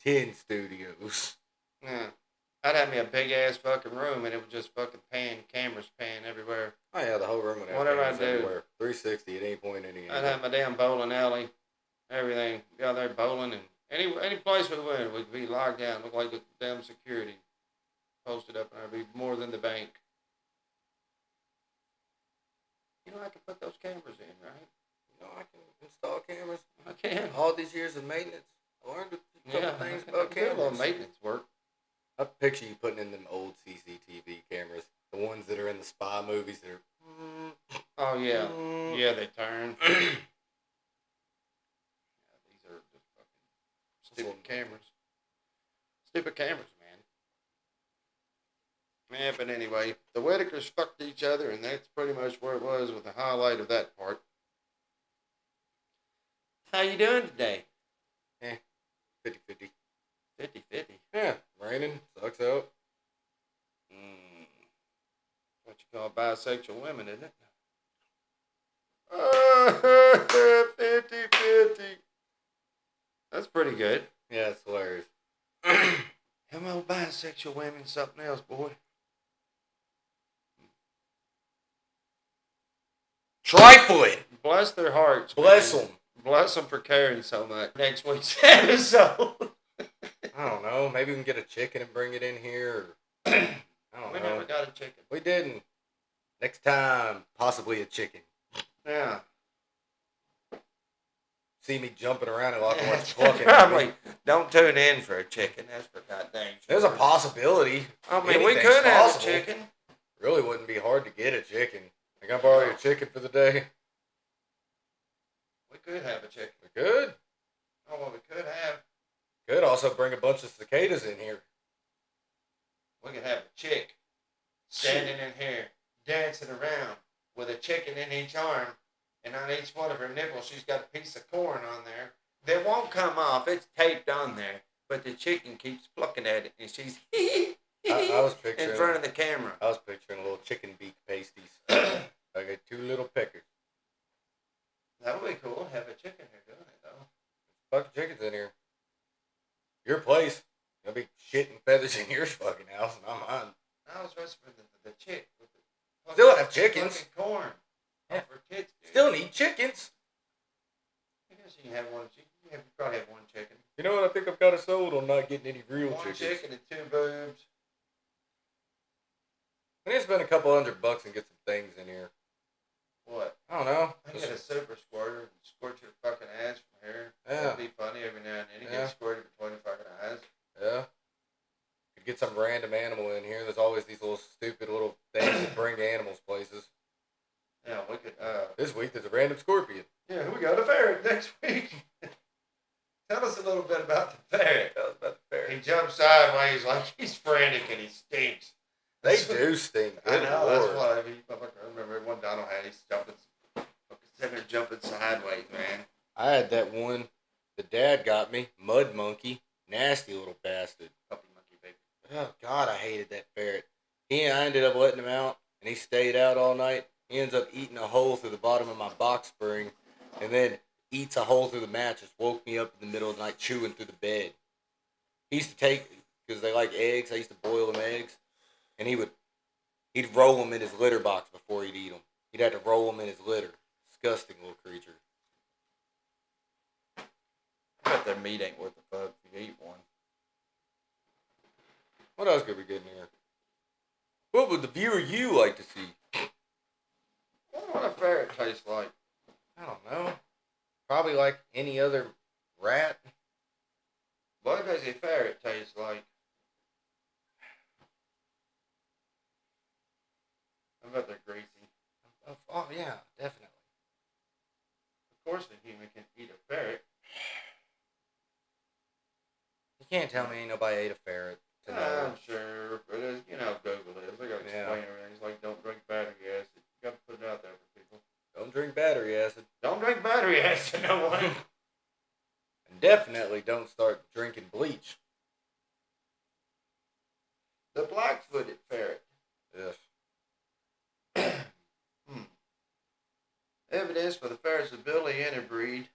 10 studios. Yeah. I'd have me a big ass fucking room and it would just fucking cameras pan everywhere. Oh yeah, the whole room would have Whatever I cameras do. everywhere. 360 at any point, any I'd have my damn bowling alley, everything. Be out there bowling and any place we went would be locked down. Look like the damn security posted up and there'd be more than the bank. You know I can put those cameras in, right? You know, I can install cameras. I can. All these years of maintenance, I learned a couple things about I can do a little cameras. maintenance work. I picture you putting in them old CCTV cameras, the ones that are in the spy movies that are. Oh yeah, yeah they turn. Yeah, these are just fucking stupid cameras. Stupid cameras, man. Yeah, but anyway, the Whittakers fucked each other, and that's pretty much where it was with the highlight of that part. How you doing today? 50-50. 50-50. Yeah, raining, sucks out. What you call bisexual women, isn't it? 50-50. That's pretty good. Yeah, it's hilarious. Them old bisexual women, something else, boy. Trifling! Bless their hearts. Bless man. them. Bless them for caring so much. Next week's episode. I don't know. Maybe we can get a chicken and bring it in here. Or, I don't We know. never got a chicken. We didn't. Next time, possibly a chicken. Yeah. See me jumping around and like what's plucking. Probably don't tune in for a chicken. That's for goddamn sure. There's a possibility. I mean, we Anything's could have a possible. chicken. Really wouldn't be hard to get a chicken. I can borrow your chicken for the day. We could have a chicken. We could. Oh, well, we could have. Could also bring a bunch of cicadas in here. We could have a chick standing in here dancing around with a chicken in each arm, and on each one of her nipples she's got a piece of corn on there that won't come off. It's taped on there, but the chicken keeps plucking at it, and she's I was picturing in front of the camera. I was picturing little chicken beak pasties. I got 2 little peckers. That would be cool. Have a chicken here doing it though. Fucking chickens in here. Your place. There'll be shit and feathers in your fucking house, not mine. I was waiting for the chick with the Still have chickens. fucking corn. Yeah. For tits, dude. Still need chickens. I guess you can have one. You probably have one chicken. You know what? I think I've got it sold on not getting any real One chickens. chicken and 2 boobs. I need to spend a couple $100 and get some things in here. What? I don't know. I get a super squirter and squirt your fucking ass from here. Yeah. That'd be funny every now and then. You Yeah. get squirted between your fucking eyes. Yeah. Could get some random animal in here. There's always these little stupid little things that bring animals places. Yeah, we could. This week there's a random scorpion. Yeah, we got a ferret next week. Tell us a little bit about the ferret. Tell us about the He ferret. jumps sideways like he's frantic and he stinks. They do stink. I Good know, Lord. that's why I remember one Donald had, he's jumping, sitting there jumping sideways, man. I had that one. The dad got me. Mud monkey. Nasty little bastard. Puppy monkey, baby. Oh, God, I hated that ferret. I ended up letting him out, and he stayed out all night. He ends up eating a hole through the bottom of my box spring, and then eats a hole through the mattress. Woke me up in the middle of the night chewing through the bed. He used to take, because they like eggs, I used to boil them eggs, and he'd roll them in his litter box before he'd eat them. He'd have to roll them in his litter. Disgusting little creature. I bet their meat ain't worth the fuck if you eat one. What else could we get in here? What would the viewer you like to see? I wonder what a ferret tastes like. I don't know. Probably like any other rat. What does a ferret taste like? I bet they're greasy. Oh yeah, definitely. Of course a human can eat a ferret. You can't tell me ain't nobody ate a ferret. To know. I'm sure, but you know, Google it. They gotta explain everything. It's like, don't drink battery acid. You gotta put it out there for people. Don't drink battery acid. Don't drink battery acid, no one. And definitely don't start drinking bleach. The black-footed ferret. Yes. Evidence for the ferret's ability to interbreed.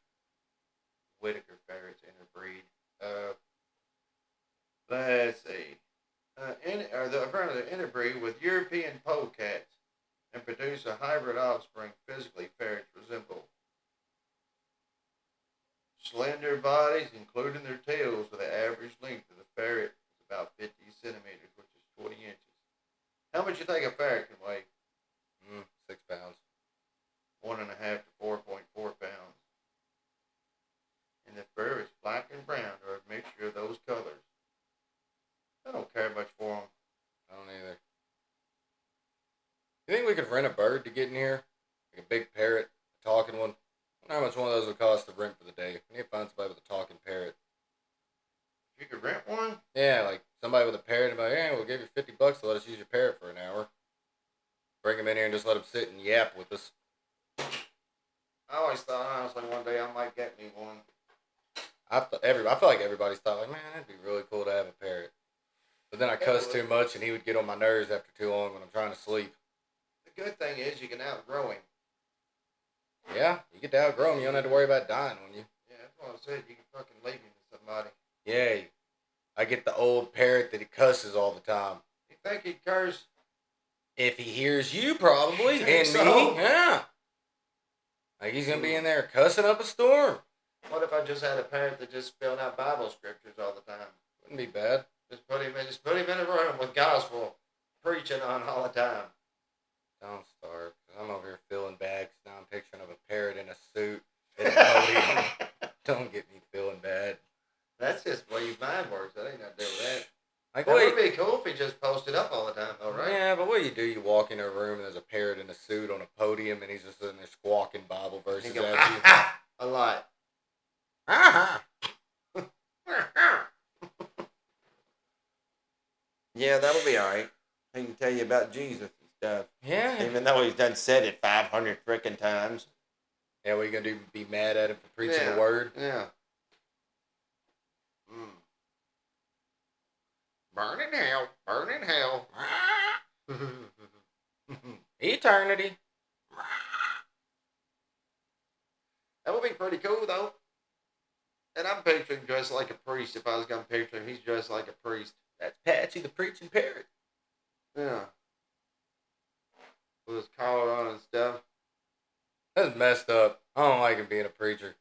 Whittaker ferrets interbreed. Let's see. Apparently interbreed with European polecats and produce a hybrid offspring. Physically, ferrets resemble slender bodies, including their tails, with the average length of the ferret is about 50 centimeters, which is 20 inches. How much you think a ferret can weigh? 6 pounds. 1.5 to 4.4 pounds. And the fur is black and brown, or a mixture of those colors. I don't care much for them. I don't either. You think we could rent a bird to get in here? Like a big parrot, a talking one? I wonder how much one of those would cost to rent for the day. We need to find somebody with a talking parrot. If you could rent one? Yeah, like somebody with a parrot and be like, hey, we'll give you $50 to let us use your parrot for an hour. Bring him in here and just let him sit and yap with us. I always thought, honestly, one day I might get me one. I feel like everybody's thought, like, man, that'd be really cool to have a parrot. But then I cuss too much and he would get on my nerves after too long when I'm trying to sleep. The good thing is you can outgrow him. Yeah, you get to outgrow him. You don't have to worry about dying on you. Yeah, that's what I said. You can fucking leave him to somebody. Yeah, I get the old parrot that he cusses all the time. You think he'd curse? If he hears you, probably. You And think so? me, yeah. Like he's going to be in there cussing up a storm. What if I just had a parrot that just spelled out Bible scriptures all the time? Wouldn't be bad. Just put him in a room with gospel preaching on all the time. Don't start. 'Cause I'm over here feeling bad 'cause now I'm picturing of a parrot in a suit at a podium. Don't get me feeling bad. That's just the way your mind works. That ain't nothing to do with that. Like, That wait. would be cool if he just posted up all the time, though, right? Yeah, but what do? You walk in a room and there's a parrot in a suit on a podium and he's just sitting there squawking Bible He verses go, at you. a lot. Ah-ha. Yeah, that'll be all right. He can tell you about Jesus and stuff. Yeah. Even though he's done said it 500 frickin' times. Yeah, what are you going to do? Be mad at him for preaching Yeah. the word? Yeah. Burn in hell. Burn in hell. Eternity. That would be pretty cool, though. And I'm picturing dressed like a priest. If I was going to picture him, he's dressed like a priest. That's Patchy the preaching parrot. Yeah. With his collar on and stuff. That's messed up. I don't like him being a preacher.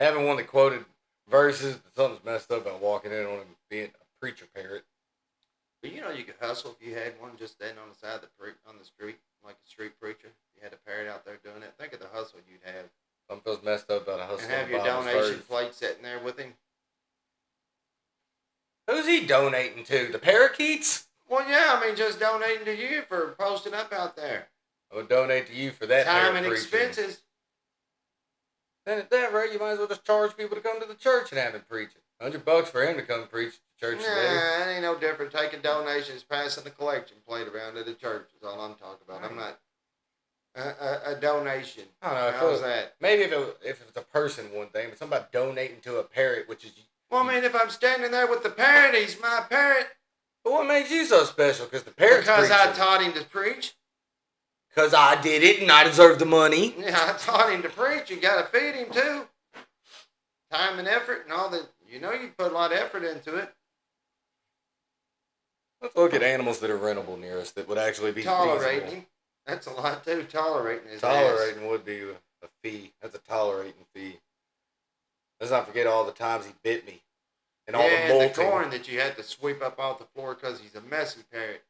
Having one that quoted verses, but something's messed up about walking in on him being a preacher parrot. But you know you could hustle if you had one just standing on the side of on the street, like a street preacher. You had a parrot out there doing it. Think of the hustle you'd have. Something feels messed up about a hustle. And have your donation plate sitting there with him. Who's he donating to? The parakeets? Well, yeah, I mean, just donating to you for posting up out there. I would donate to you for that Time parrot and preaching. expenses. Then at that rate, you might as well just charge people to come to the church and have him preaching. $100 for him to come preach to church Nah, today. it ain't no different. Taking donations, passing the collection plate around to the church is all I'm talking about. I'm not a donation. I don't know. How's that? Maybe if it's a person, one thing, but somebody donating to a parrot, which is. Well, I mean, if I'm standing there with the parrot, he's my parrot. But what makes you so special? Because the parrot's Because I preaching. taught him to preach. Because I did it and I deserve the money. Yeah, I taught him to preach. You got to feed him too. Time and effort and all that. You know, you put a lot of effort into it. Let's look at animals that are rentable near us that would actually be Tolerating feasible. him. That's a lot too. Tolerating his Tolerating would be a fee. That's a tolerating fee. Let's not forget all the times he bit me. And all the and molting. the corn that you had to sweep up off the floor because he's a messy parrot.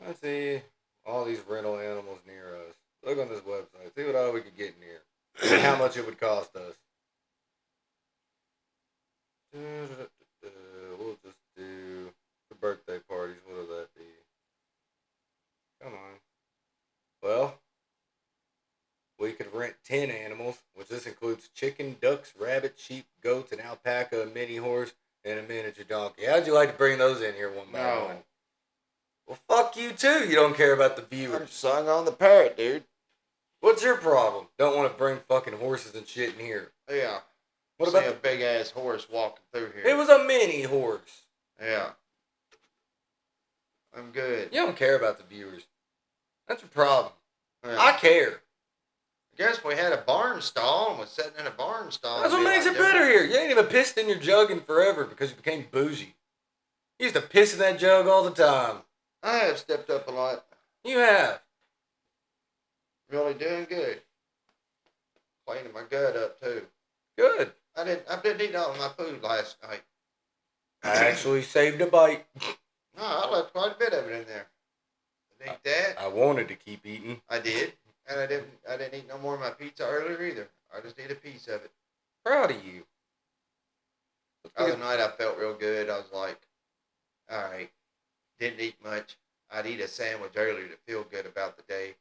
Let's see all these rental animals near us. Look on this website. See what all we could get in here. And how much it would cost us. We'll just do the birthday parties. What will that be? Come on. Well, we could rent 10 animals, which this includes chicken, ducks, rabbits, sheep, goats, an alpaca, a mini horse, and a miniature donkey. How'd you like to bring those in here one by one? Well, fuck you too. You don't care about the viewers. I'm sung on the parrot, dude. What's your problem? Don't want to bring fucking horses and shit in here. Yeah. What See about a big ass horse walking through here? It was a mini horse. Yeah. I'm good. You don't care about the viewers. That's your problem. Yeah. I care. I guess we had a barn stall and was sitting in a barn stall. That's what makes it better here. You ain't even pissed in your jug in forever because you became bougie. You used to piss in that jug all the time. I have stepped up a lot. You have. Really doing good. Cleaning my gut up too. Good. I didn't eat all of my food last night. I actually saved a bite. No, I left quite a bit of it in there. I didn't eat that. I wanted to keep eating. I did. And I didn't eat no more of my pizza earlier either. I just ate a piece of it. Proud of you. Other night I felt real good. I was like, all right, didn't eat much. I'd eat a sandwich earlier to feel good about the day.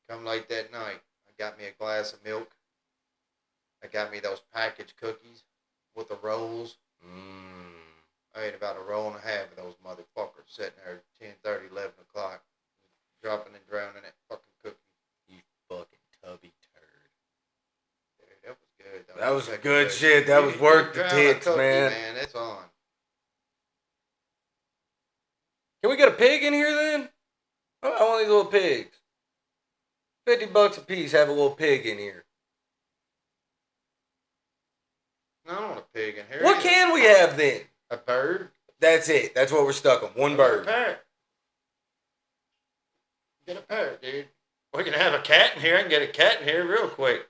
Come late that night, I got me a glass of milk. I got me those packaged cookies with the rolls. I ate about a roll and a half of those motherfuckers sitting there at 10:30, 11 o'clock, dropping and drowning that fucking cookie. You fucking tubby turd. Dude, that was good. Though. That was good shit. That was worth the tits, man. Man, it's on. Can we get a pig in here then? I want these little pigs. $50 a piece, have a little pig in here. No, I don't want a pig in here. What either. can we have then? A bird? That's it. That's what we're stuck on. One bird. A parrot. Get a parrot, dude. We can have a cat in here. I can get a cat in here real quick.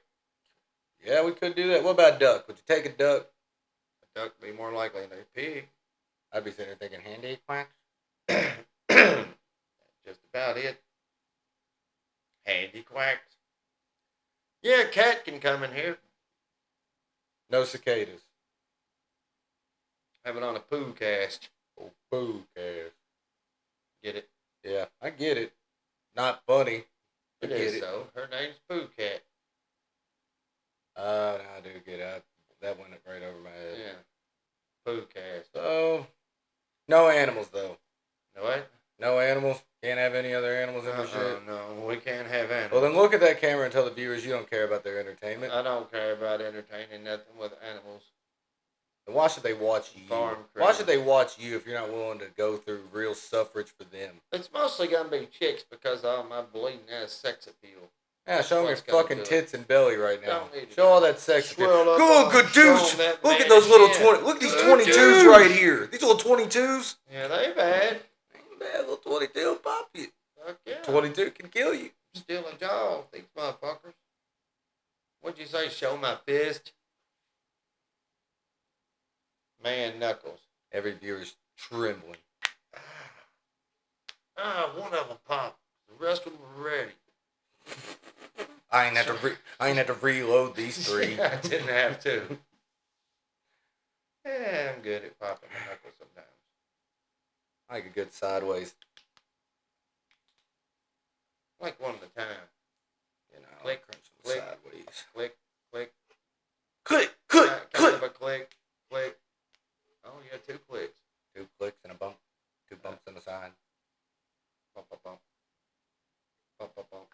Yeah, we could do that. What about duck? Would you take a duck? A duck would be more likely than a pig. I'd be sitting there thinking, handy quacks. Just about it. Handy quacks. Yeah, a cat can come in here. No cicadas. Have it on a poo cast. Oh, boo cares. Get it? Yeah, I get it. Not funny. I It get is it. so. Her name's Pooh Cat. No, I do get it. That went right over my head. Yeah. Pooh Cast. So, no animals though. No what? No animals. Can't have any other animals in the shit. No, we can't have animals. Well, then look at that camera and tell the viewers you don't care about their entertainment. I don't care about entertaining nothing with animals. And why should they watch you? Farm Why critters. should they watch you if you're not willing to go through real suffrage for them? It's mostly gonna be chicks because of my bleeding ass sex appeal. Yeah, show them your What's gonna fucking do it? tits and belly right now. Don't need to Show all that sex. swirl up Cool, on good show douche. that Look man at those little shit. 20. Look at these Good 22s douche. right here. These little 22s. Yeah, they bad. Ain't bad, little 22 will pop you. Fuck yeah. 22 can kill you. Steal a jaw, these motherfuckers. What'd you say? Show my fist? Man knuckles. Every viewer's trembling. One of them popped. The rest of them were ready. I ain't have to reload these three. I didn't have to. Yeah, I'm good at popping my knuckles sometimes. I like a good sideways. Like one at a time. You know, Click, crunch them click. sideways. Click, click. Click, click, Kind click. of a click, click. Oh, yeah, 2 clicks. 2 clicks and a bump. 2 bumps on the side. Bump, bump, bump. Bump, bump, bump.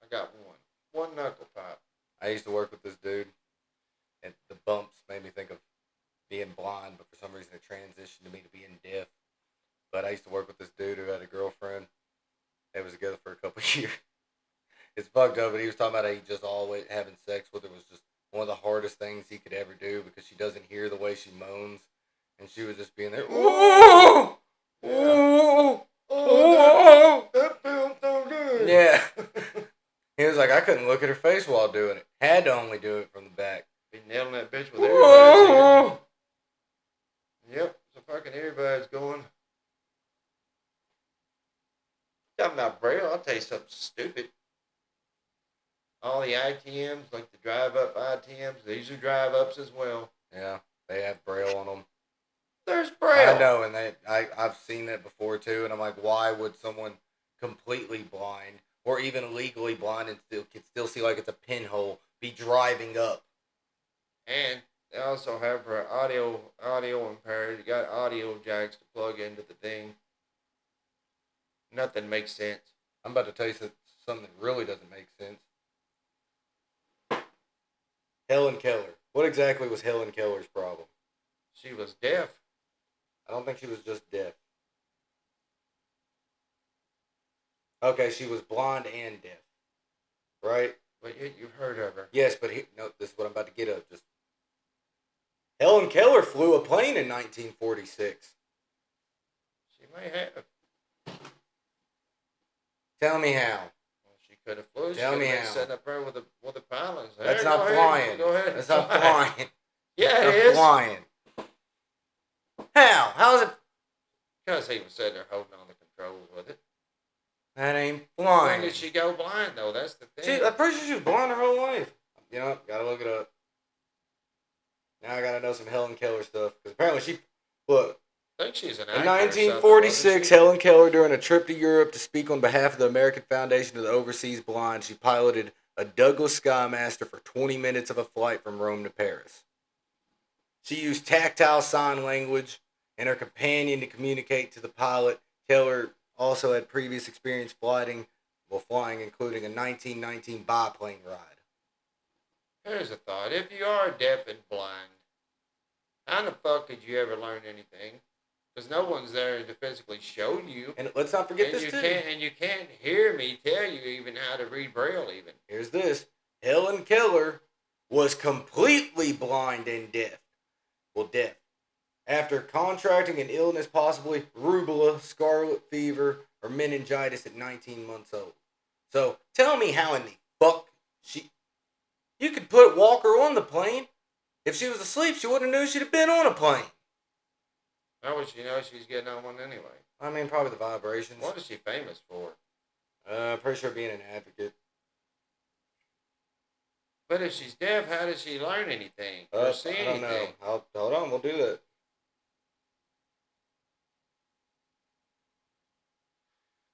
I got one. One knuckle pop. I used to work with this dude, and the bumps made me think of being blind, but for some reason it transitioned to me to being deaf. But I used to work with this dude who had a girlfriend. They was together for a couple of years. It's fucked up, but he was talking about how he just always having sex with her was just one of the hardest things he could ever do because she doesn't hear the way she moans, and she was just being there. Ooh, ooh, ooh. That feels so good. Yeah. He was like, I couldn't look at her face while doing it. Had to only do it from the back. Be nailing that bitch with earbuds in. Yep, the fucking earbuds going. Talking about Braille, I'll tell you something stupid. All the ITMs, like the drive-up ITMs, these are drive-ups as well. Yeah, they have Braille on them. There's Braille. I know, and I've seen that before too, and I'm like, why would someone completely blind or even legally blind and still see like it's a pinhole be driving up? And they also have for audio impaired, you got audio jacks to plug into the thing. Nothing makes sense. I'm about to tell you something that really doesn't make sense. Helen Keller. What exactly was Helen Keller's problem? She was deaf. I don't think she was just deaf. Okay, she was blonde and deaf. Right? But yet you've heard of her. Yes, but no, this is what I'm about to get at. Just Helen Keller flew a plane in 1946. She may have. Tell me how. Well, she could have flew. Tell she me could have how. been sitting up there with the pilots. That's Hey, not go flying. ahead. Go ahead. That's not flying. Yeah, That's it not is. flying. How? How's it? Because he was sitting there holding on the controls with it. That ain't When flying. did she go blind, though? That's the thing. I'm pretty sure she was blind her whole life. You know, gotta look it up. Now I gotta know some Helen Keller stuff. Because apparently she... Look, I think she's an actor. in or something, 1946, wasn't she? Helen Keller, during a trip to Europe to speak on behalf of the American Foundation of the Overseas Blind, she piloted a Douglas Skymaster for 20 minutes of a flight from Rome to Paris. She used tactile sign language and her companion to communicate to the pilot. Keller also had previous experience flying, including a 1919 biplane ride. Here's a thought. If you are deaf and blind, how the fuck could you ever learn anything? Because no one's there to physically show you. And let's not forget And this too. you can't hear me tell you even how to read Braille even. Here's this. Helen Keller was completely blind and deaf. Well, deaf. After contracting an illness, possibly rubella, scarlet fever, or meningitis at 19 months old. So, tell me how in the fuck you could walk her on the plane. If she was asleep, she wouldn't have knew she'd have been on a plane. How would she know she's getting on one anyway? I mean, probably the vibrations. What is she famous for? Pretty sure being an advocate. But if she's deaf, how does she learn anything or see I don't know. anything? Hold on, we'll do that.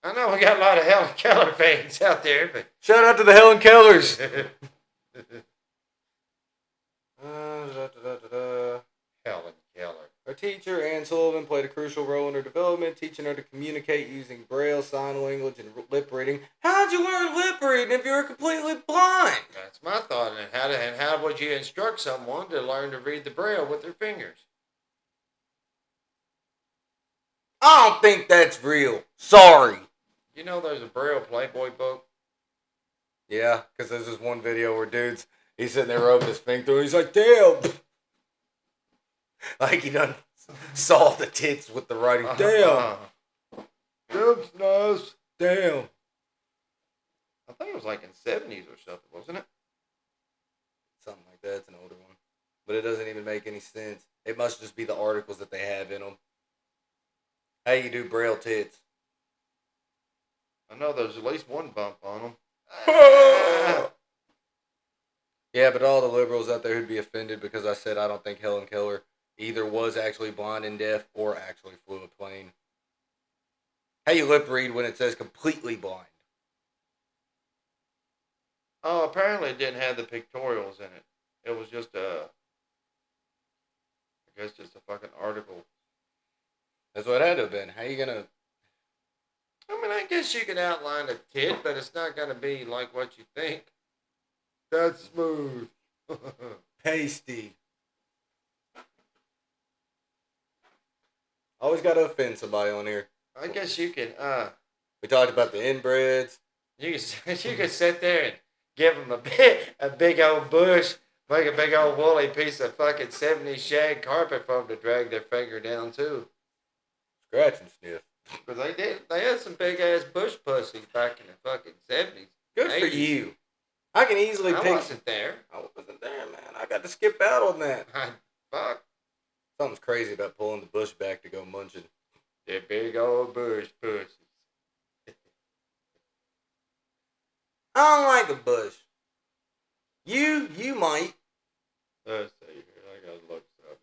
I know we got a lot of Helen Keller fans out there, but Shout out to the Helen Kellers. Helen Keller. Her teacher, Ann Sullivan, played a crucial role in her development, teaching her to communicate using Braille, sign language, and lip reading. How'd you learn lip reading if you were completely blind? That's my thought. And how would you instruct someone to learn to read the Braille with their fingers? I don't think that's real. Sorry. You know there's a Braille Playboy book? Yeah, because there's this one video where he's sitting there rubbing his finger and he's like, damn. Like he done saw the tits with the writing. Damn. That's nice. Damn. I think it was like in 70s or something, wasn't it? Something like that. It's an older one. But it doesn't even make any sense. It must just be the articles that they have in them. How you do Braille tits? I know there's at least one bump on them. Yeah, but all the liberals out there who'd be offended because I said I don't think Helen Keller either was actually blind and deaf or actually flew a plane. How you lip read when it says completely blind? Oh, apparently it didn't have the pictorials in it. It was just I guess just a fucking article. That's what it had to have been. How you gonna... I mean, I guess you could outline a tit, but it's not going to be like what you think. That's smooth. Pasty. Always gotta offend somebody on here. I guess you can. We talked about the inbreds. You could sit there and give them a big old bush, make a big old woolly piece of fucking 70s shag carpet for them to drag their finger down to. Scratch and sniff. Because they had some big ass bush pussies back in the fucking 70s. Good for 80s. you. I can easily I pick. wasn't there. I wasn't there, man. I got to skip out on that. Fuck. Something's crazy about pulling the bush back to go munching. The big old bush pussies. I don't like a bush. You might. Let's see here. I gotta look something.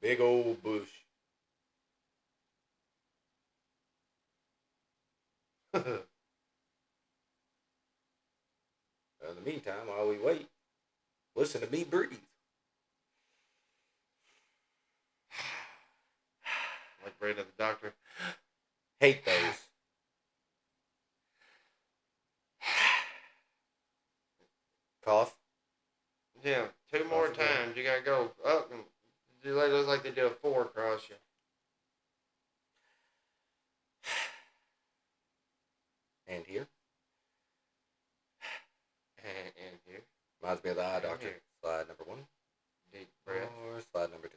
Big old bush. In the meantime, while we wait, listen to me breathe. Like right at the doctor. Hate those. Cough. Yeah, 2 more Cough again. times. You gotta go up and it looks like they do a 4 across you. And here. And here. Reminds me of the eye And doctor. here. Slide number 1. Deep breath. Or slide number 2.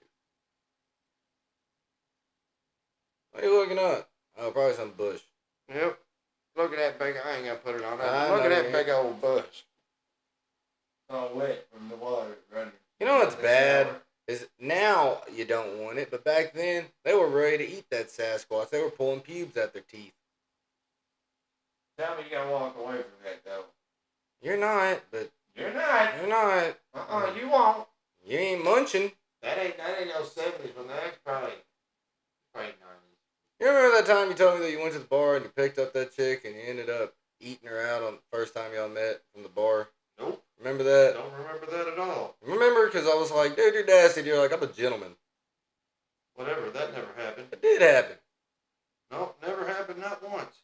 What are you looking at? Oh, probably some bush. Yep. Look at that big. I ain't gonna put it on. I Look at know that you big old bush. All wet from the water running. You know what's The bad? shower. Is now you don't want it, but back then they were ready to eat that Sasquatch. They were pulling pubes out their teeth. Tell me you gotta walk away from that though. You're not, but You're not. you're not. You won't. You ain't munching. That ain't no 70s one. That's probably 90s. You remember that time you told me that you went to the bar and you picked up that chick and you ended up eating her out on the first time y'all met from the bar? Nope. Remember that? Don't remember that at all. Remember? Because I was like, dude, you're nasty. And you're like, I'm a gentleman. Whatever. That never happened. It did happen. Nope. Never happened. Not once.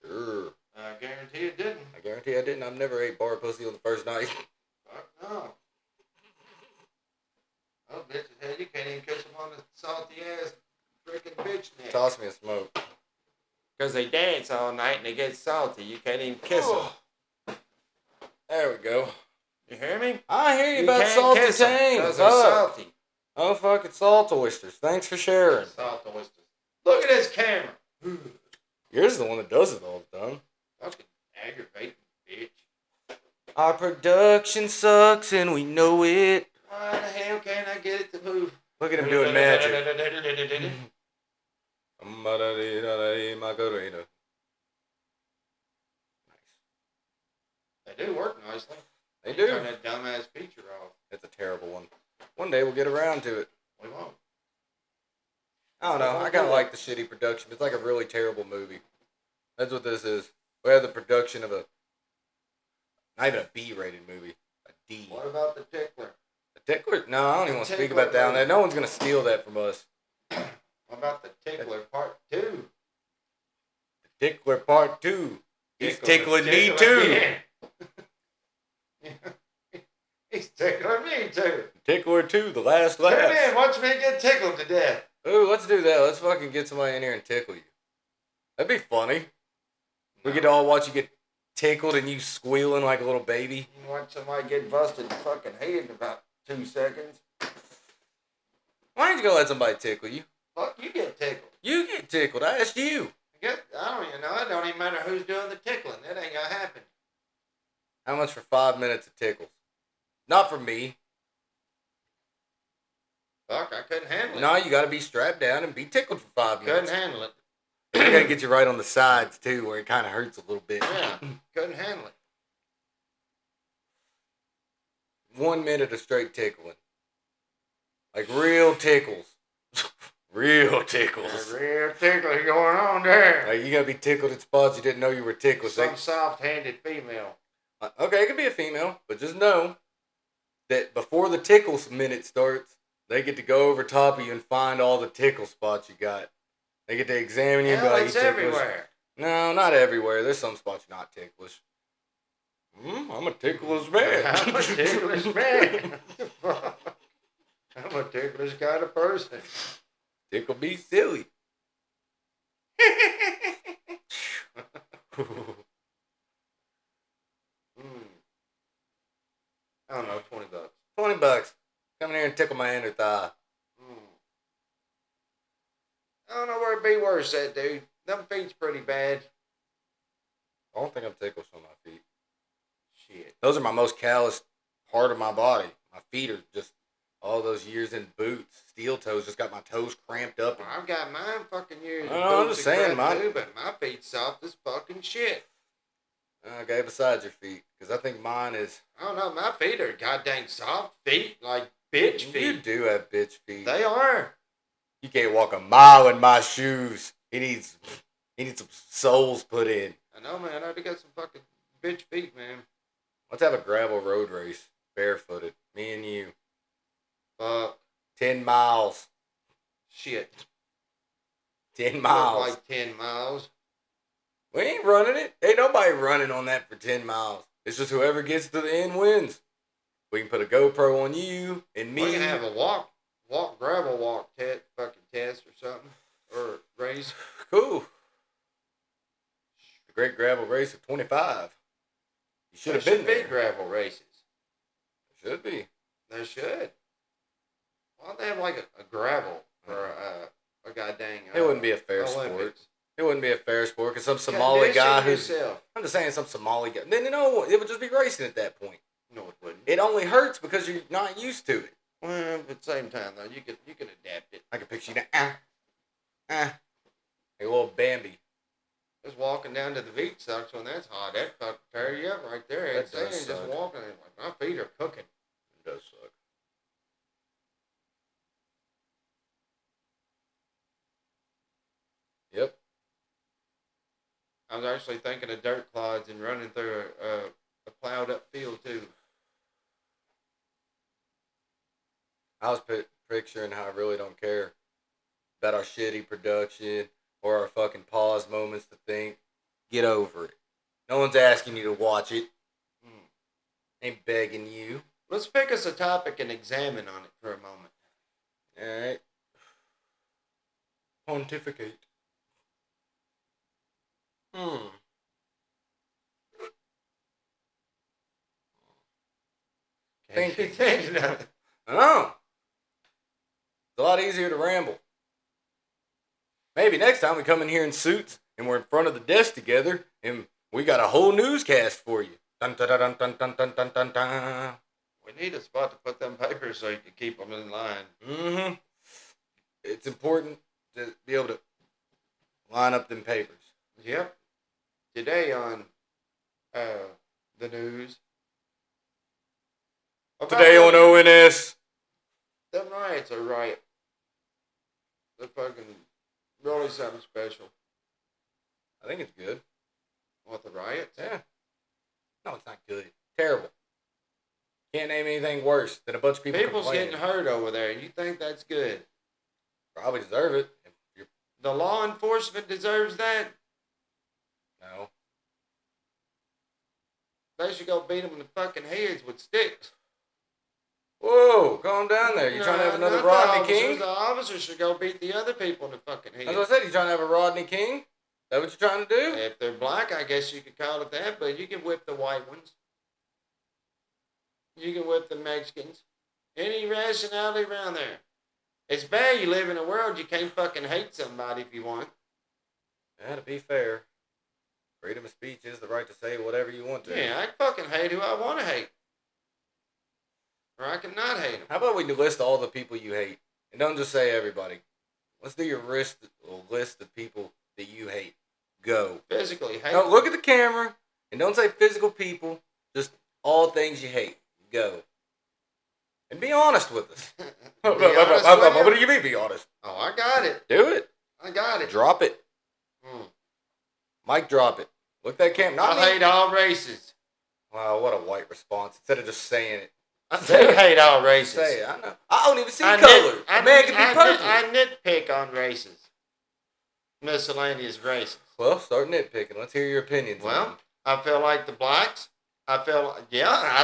Sure. I guarantee it didn't. I guarantee I didn't. I've never ate bar pussy on the first night. Fuck no. Oh, bitch, hell, you can't even kiss them on the salty ass freaking bitch neck. Toss me a smoke. Because they dance all night and they get salty. You can't even kiss them. There we go. You hear me? I hear you, You about can't salty kiss 'em tangs. 'cause they're salty. Oh, fucking salt oysters. Thanks for sharing. Salt oysters. Look at this camera. Yours is the one that does it all the time. Fucking aggravating bitch. Our production sucks and we know it. Why the hell can't I get it to move? Look at him doing magic. They do work nicely. They You do. turn that dumbass feature off. It's a terrible one. One day we'll get around to it. We won't. I don't know. I kind of like the shitty production. It's like a really terrible movie. That's what this is. We have the production of not even a B-rated movie. A D. What about the tickler? A tickler? No, I don't even want to speak Tickler about that one. movie. No one's going to steal that from us. What about the tickler part 2? Tickler Part 2. He's Tickler- tickling me tickler too. again. He's tickling me too. Tickler 2, the last Tune in, laugh. watch me get tickled to death. Ooh, let's do that. Let's fucking get somebody in here and tickle you. That'd be funny. We could all watch you get tickled and you squealing like a little baby. You watch somebody get busted in the fucking head in about 2 seconds. Why don't you go let somebody tickle you? Fuck, you get tickled. You get tickled. I asked you. I don't even know. It don't even matter who's doing the tickling. That ain't gonna happen. How much for 5 minutes of tickles? Not for me. Fuck, I couldn't handle it. No, you got to be strapped down and be tickled for 5 Couldn't minutes. handle it. I got to get you right on the sides too, where it kind of hurts a little bit. Yeah, couldn't handle it. 1 minute of straight tickling. Like real tickles. Real tickles. Real tickling going on there. Like you got to be tickled at spots you didn't know you were tickled. Some soft-handed female. Okay, it could be a female, but just know that before the tickles minute starts, they get to go over top of you and find all the tickle spots you got. They get to examine you and be Hell, like, it's "You ticklish?" everywhere. No, not everywhere. There's some spots you're not ticklish. I'm a ticklish man. I'm a ticklish man. I'm a ticklish kind of person. Tickle be silly. I don't know, $20. $20. Come in here and tickle my inner thigh. I don't know where it'd be worse at, dude. Them feet's pretty bad. I don't think I'm ticklish on my feet. Shit. Those are my most calloused part of my body. My feet are just all those years in boots. Steel toes just got my toes cramped up. Well, I've got mine fucking years. I'm just saying, too, but my feet's soft as fucking shit. Okay, besides your feet, because I think mine is. I don't know. My feet are goddamn soft feet, like bitch feet. You do have bitch feet. They are. You can't walk a mile in my shoes. He needs some soles put in. I know, man. I got some fucking bitch feet, man. Let's have a gravel road race, barefooted. Me and you. Fuck. 10 miles. Shit. 10 miles. Like 10 miles. We ain't running it. Ain't nobody running on that for 10 miles. It's just whoever gets to the end wins. We can put a GoPro on you and me. We can have a gravel walk fucking test or something. Or race. Cool. The Great Gravel Race of 25. You should have been there. There should be gravel races. There should be. There should. Why don't they have like a gravel for a goddamn It wouldn't be a fair Olympics. sport. It wouldn't be a fair sport because some Somali guy who's... yourself. I'm just saying some Somali guy. Then, it would just be racing at that point. No, it wouldn't. It only hurts because you're not used to it. Well, at the same time, though, you can adapt it. I can picture you now. Like a little Bambi. Just walking down to the beach sucks when that's hot. That fucking tear you up right there. That It's saying does just suck. walking. Like, my feet are cooking. It does suck. Yep. I was actually thinking of dirt clods and running through a plowed up field too. I was picturing how I really don't care about our shitty production or our fucking pause moments to think. Get over it. No one's asking you to watch it. Ain't begging you. Let's pick us a topic and examine on it for a moment. Alright. Pontificate. Thinking of it. I know. It's a lot easier to ramble. Maybe next time we come in here in suits and we're in front of the desk together and we got a whole newscast for you. Dun, dun, dun, dun, dun, dun, dun, dun, dun. We need a spot to put them papers so you can keep them in line. Mm-hmm. It's important to be able to line up them papers. Yep. Today on the news. Today on ONS. Them riots are riot. They're fucking really something special. I think it's good. What, the riots? Yeah. No, it's not good. Terrible. Can't name anything worse than a bunch of people People's complaining. getting hurt over there, and you think that's good. Probably deserve it. If you're... The law enforcement deserves that. No. They should go beat them in the fucking heads with sticks. Whoa, calm down there. You trying to have another Not the Rodney officers. King? The officers should go beat the other people in the fucking head. That's what I said. You trying to have a Rodney King? Is that what you're trying to do? If they're black, I guess you could call it that, but you can whip the white ones. You can whip the Mexicans. Any rationality around there. It's bad you live in a world you can't fucking hate somebody if you want. Yeah, to be fair, freedom of speech is the right to say whatever you want to. Yeah, I can fucking hate who I want to hate. Or I can not hate them. How about we list all the people you hate? And don't just say everybody. Let's do your list of people that you hate. Go. Physically hate. No, look at the camera and don't say physical people. Just all things you hate. Go. And be honest with us. Be honest with you? What do you mean be honest? Oh, I got it. Do it. I got it. Drop it. Mike, drop it. Look at that camera. Not me. I hate all races. Wow, what a white response. Instead of just saying it. I do hate all races. Say it. I know. I don't even see color. A man can be purple. I nitpick on races. Miscellaneous races. Well, start nitpicking. Let's hear your opinions. Well, I feel like the blacks. I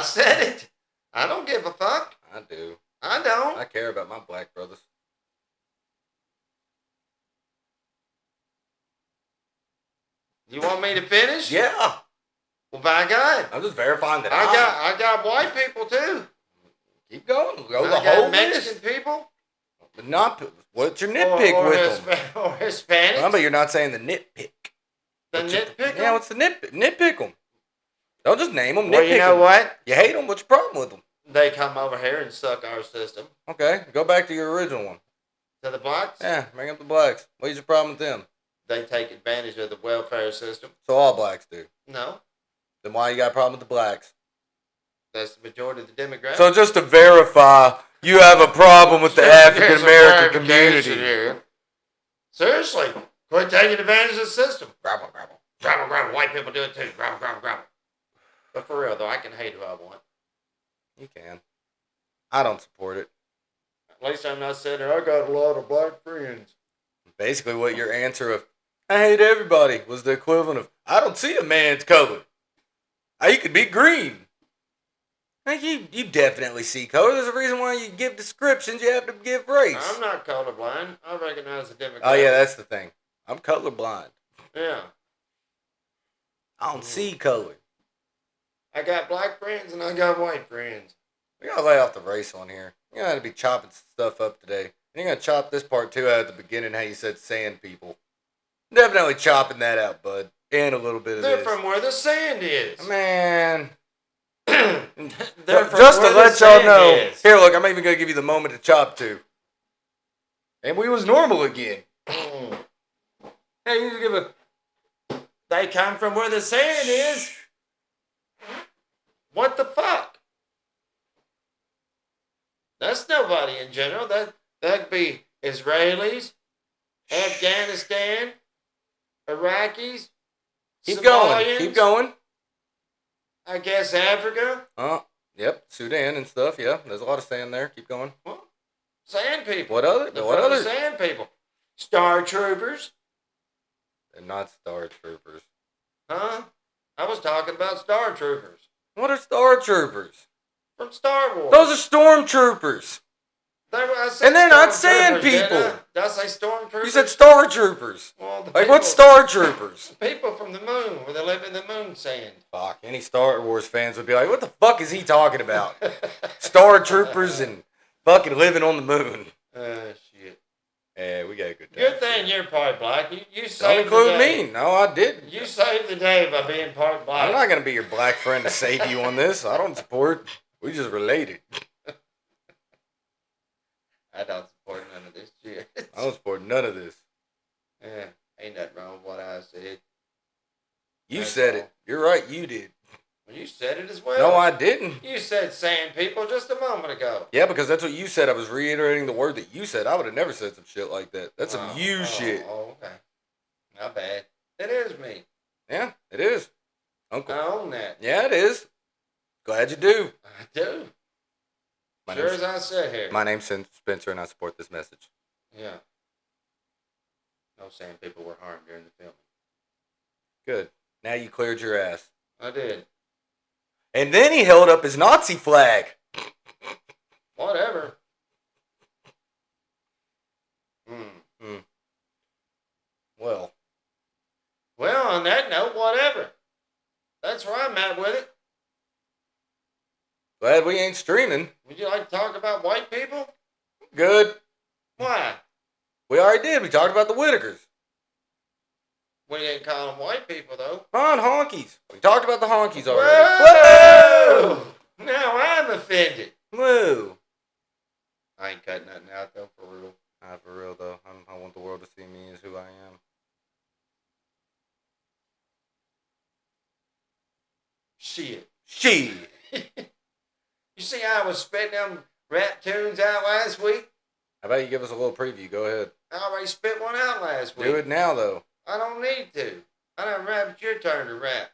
said it. I don't give a fuck. I do. I don't. I care about my black brothers. You want me to finish? Yeah. Well, by God. I'm just verifying that I got white people too. Keep going. Go I the got whole Mexican list. people. But not, what's your nitpick or with them? Or Hispanics. Well, but you're not saying the nitpick. The nitpick? Yeah, what's the nitpick? Nitpick them. Don't just name them. Well, Nitpick you know 'em. what? You hate them. What's your problem with them? They come over here and suck our system. Okay, go back to your original one. To the blacks? Yeah, bring up the blacks. What's your problem with them? They take advantage of the welfare system. So all blacks do. No. Then why you got a problem with the blacks? That's the majority of the demographic. So just to verify, you have a problem with the African American community. Here. Seriously, quit taking advantage of the system. Grabble, grabble. Grabble, grabble. White people do it too. Grabble, grabble, grabble. But for real, though, I can hate who I want. You can. I don't support it. At least I'm not sitting there, I got a lot of black friends. Basically, what your answer of, I hate everybody, was the equivalent of, I don't see a man's color. You could be green. Like you definitely see color. There's a reason why you give descriptions, you have to give race. I'm not colorblind. I recognize the demographic. Oh, yeah, that's the thing. I'm colorblind. Yeah. I don't see color. I got black friends and I got white friends. We gotta lay off the race on here. You gotta be chopping stuff up today. And you're gonna chop this part too out at the beginning, how you said sand people. Definitely chopping that out, bud. And a little bit of They're this. from where the sand is. Man. They're from Just to where the let y'all sand know. is. Here, look, I'm even gonna give you the moment to chop to. And we was normal again. Mm. Hey, you just give a. They come from where the sand is. What the fuck? That's nobody in general. That'd be Israelis, Afghanistan, Iraqis, Keep Somalians, going. Keep going. I guess Africa. Yep, Sudan and stuff. Yeah, there's a lot of sand there. Keep going. Well, sand people. What other? They're What from the other? sand people. Star Troopers. They're not Star Troopers. Huh? I was talking about Star Troopers. What are Star Troopers? From Star Wars. Those are Stormtroopers. I said And they're not Stormtroopers, sand didn't people. Did I say Stormtroopers? You said Star Troopers. Well, the Like, people, what's Star Troopers? people from the moon, where they live in the moon sand. Fuck, any Star Wars fans would be like, what the fuck is he talking about? Star Troopers and fucking living on the moon. Shit. Yeah, we got a good time. Good thing you're part black. You Don't saved the include day. me. No, I didn't. You saved the day by being part black. I'm not going to be your black friend to save you on this. I don't support. We just related. I don't support none of this shit. I don't support none of this. Yeah, ain't nothing wrong with what I said. You That's said all. it. You're right. You did. Well, you said it as well. No, I didn't. You said sand people just a moment ago. Yeah, because that's what you said. I was reiterating the word that you said. I would have never said some shit like that. That's some you shit. Oh, okay. Not bad. It is me. Yeah, it is. Uncle. I own that. Yeah, it is. Glad you do. I do. My Sure name's- as I sit here. My name's Spencer, and I support this message. Yeah. No sand people were harmed during the filming. Good. Now you cleared your ass. I did. And then he held up his Nazi flag. Whatever. Well, Well, on that note, whatever. That's where I'm at with it. glad we ain't streaming. Would you like to talk about white people? Good. Why? We already did. We talked about the Whittakers. We didn't call them white people, though. Fine, honkies. We talked about the honkies already. Whoa! Now I'm offended. Whoa! I ain't cutting nothing out, though, for real. Not for real, though. I want the world to see me as who I am. Shit. Shit. You see how I was spitting them rap tunes out last week? How about you give us a little preview? Go ahead. I already spit one out last week. Do it now, though. I don't need to. I done rap. It's your turn to rap.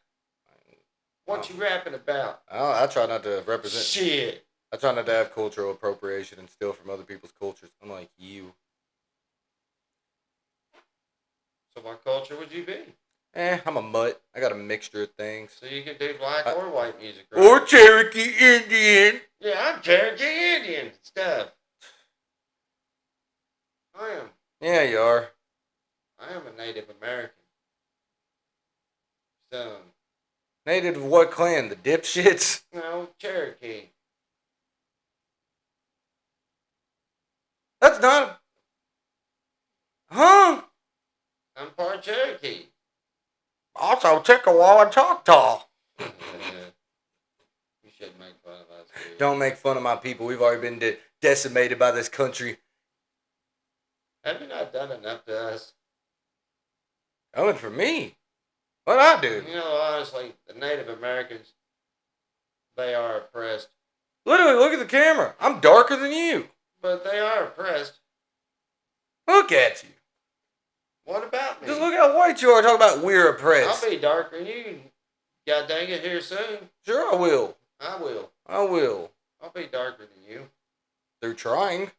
What you rapping about? I try not to represent. Shit. I try not to have cultural appropriation and steal from other people's cultures. Unlike you. So what culture would you be? I'm a mutt. I got a mixture of things. So you can do black or white music, right? Or Cherokee Indian. Yeah, I'm Cherokee Indian and stuff. I am. Yeah, you are. I am a Native American. Native of what clan? The dipshits? No, Cherokee. That's not. Huh? I'm part Cherokee. Also, Chickasaw and Choctaw. You should make fun of us. Dude. Don't make fun of my people. We've already been decimated by this country. Have you not done enough to us? Coming for me. What'd I do? You know, honestly, the Native Americans, they are oppressed. Literally, look at the camera. I'm darker than you. But they are oppressed. Look at you. What about me? Just look how white you are. Talking about we're oppressed. I'll be darker than you. God dang it, here soon. Sure, I will. I will. I will. I'll be darker than you. They're trying.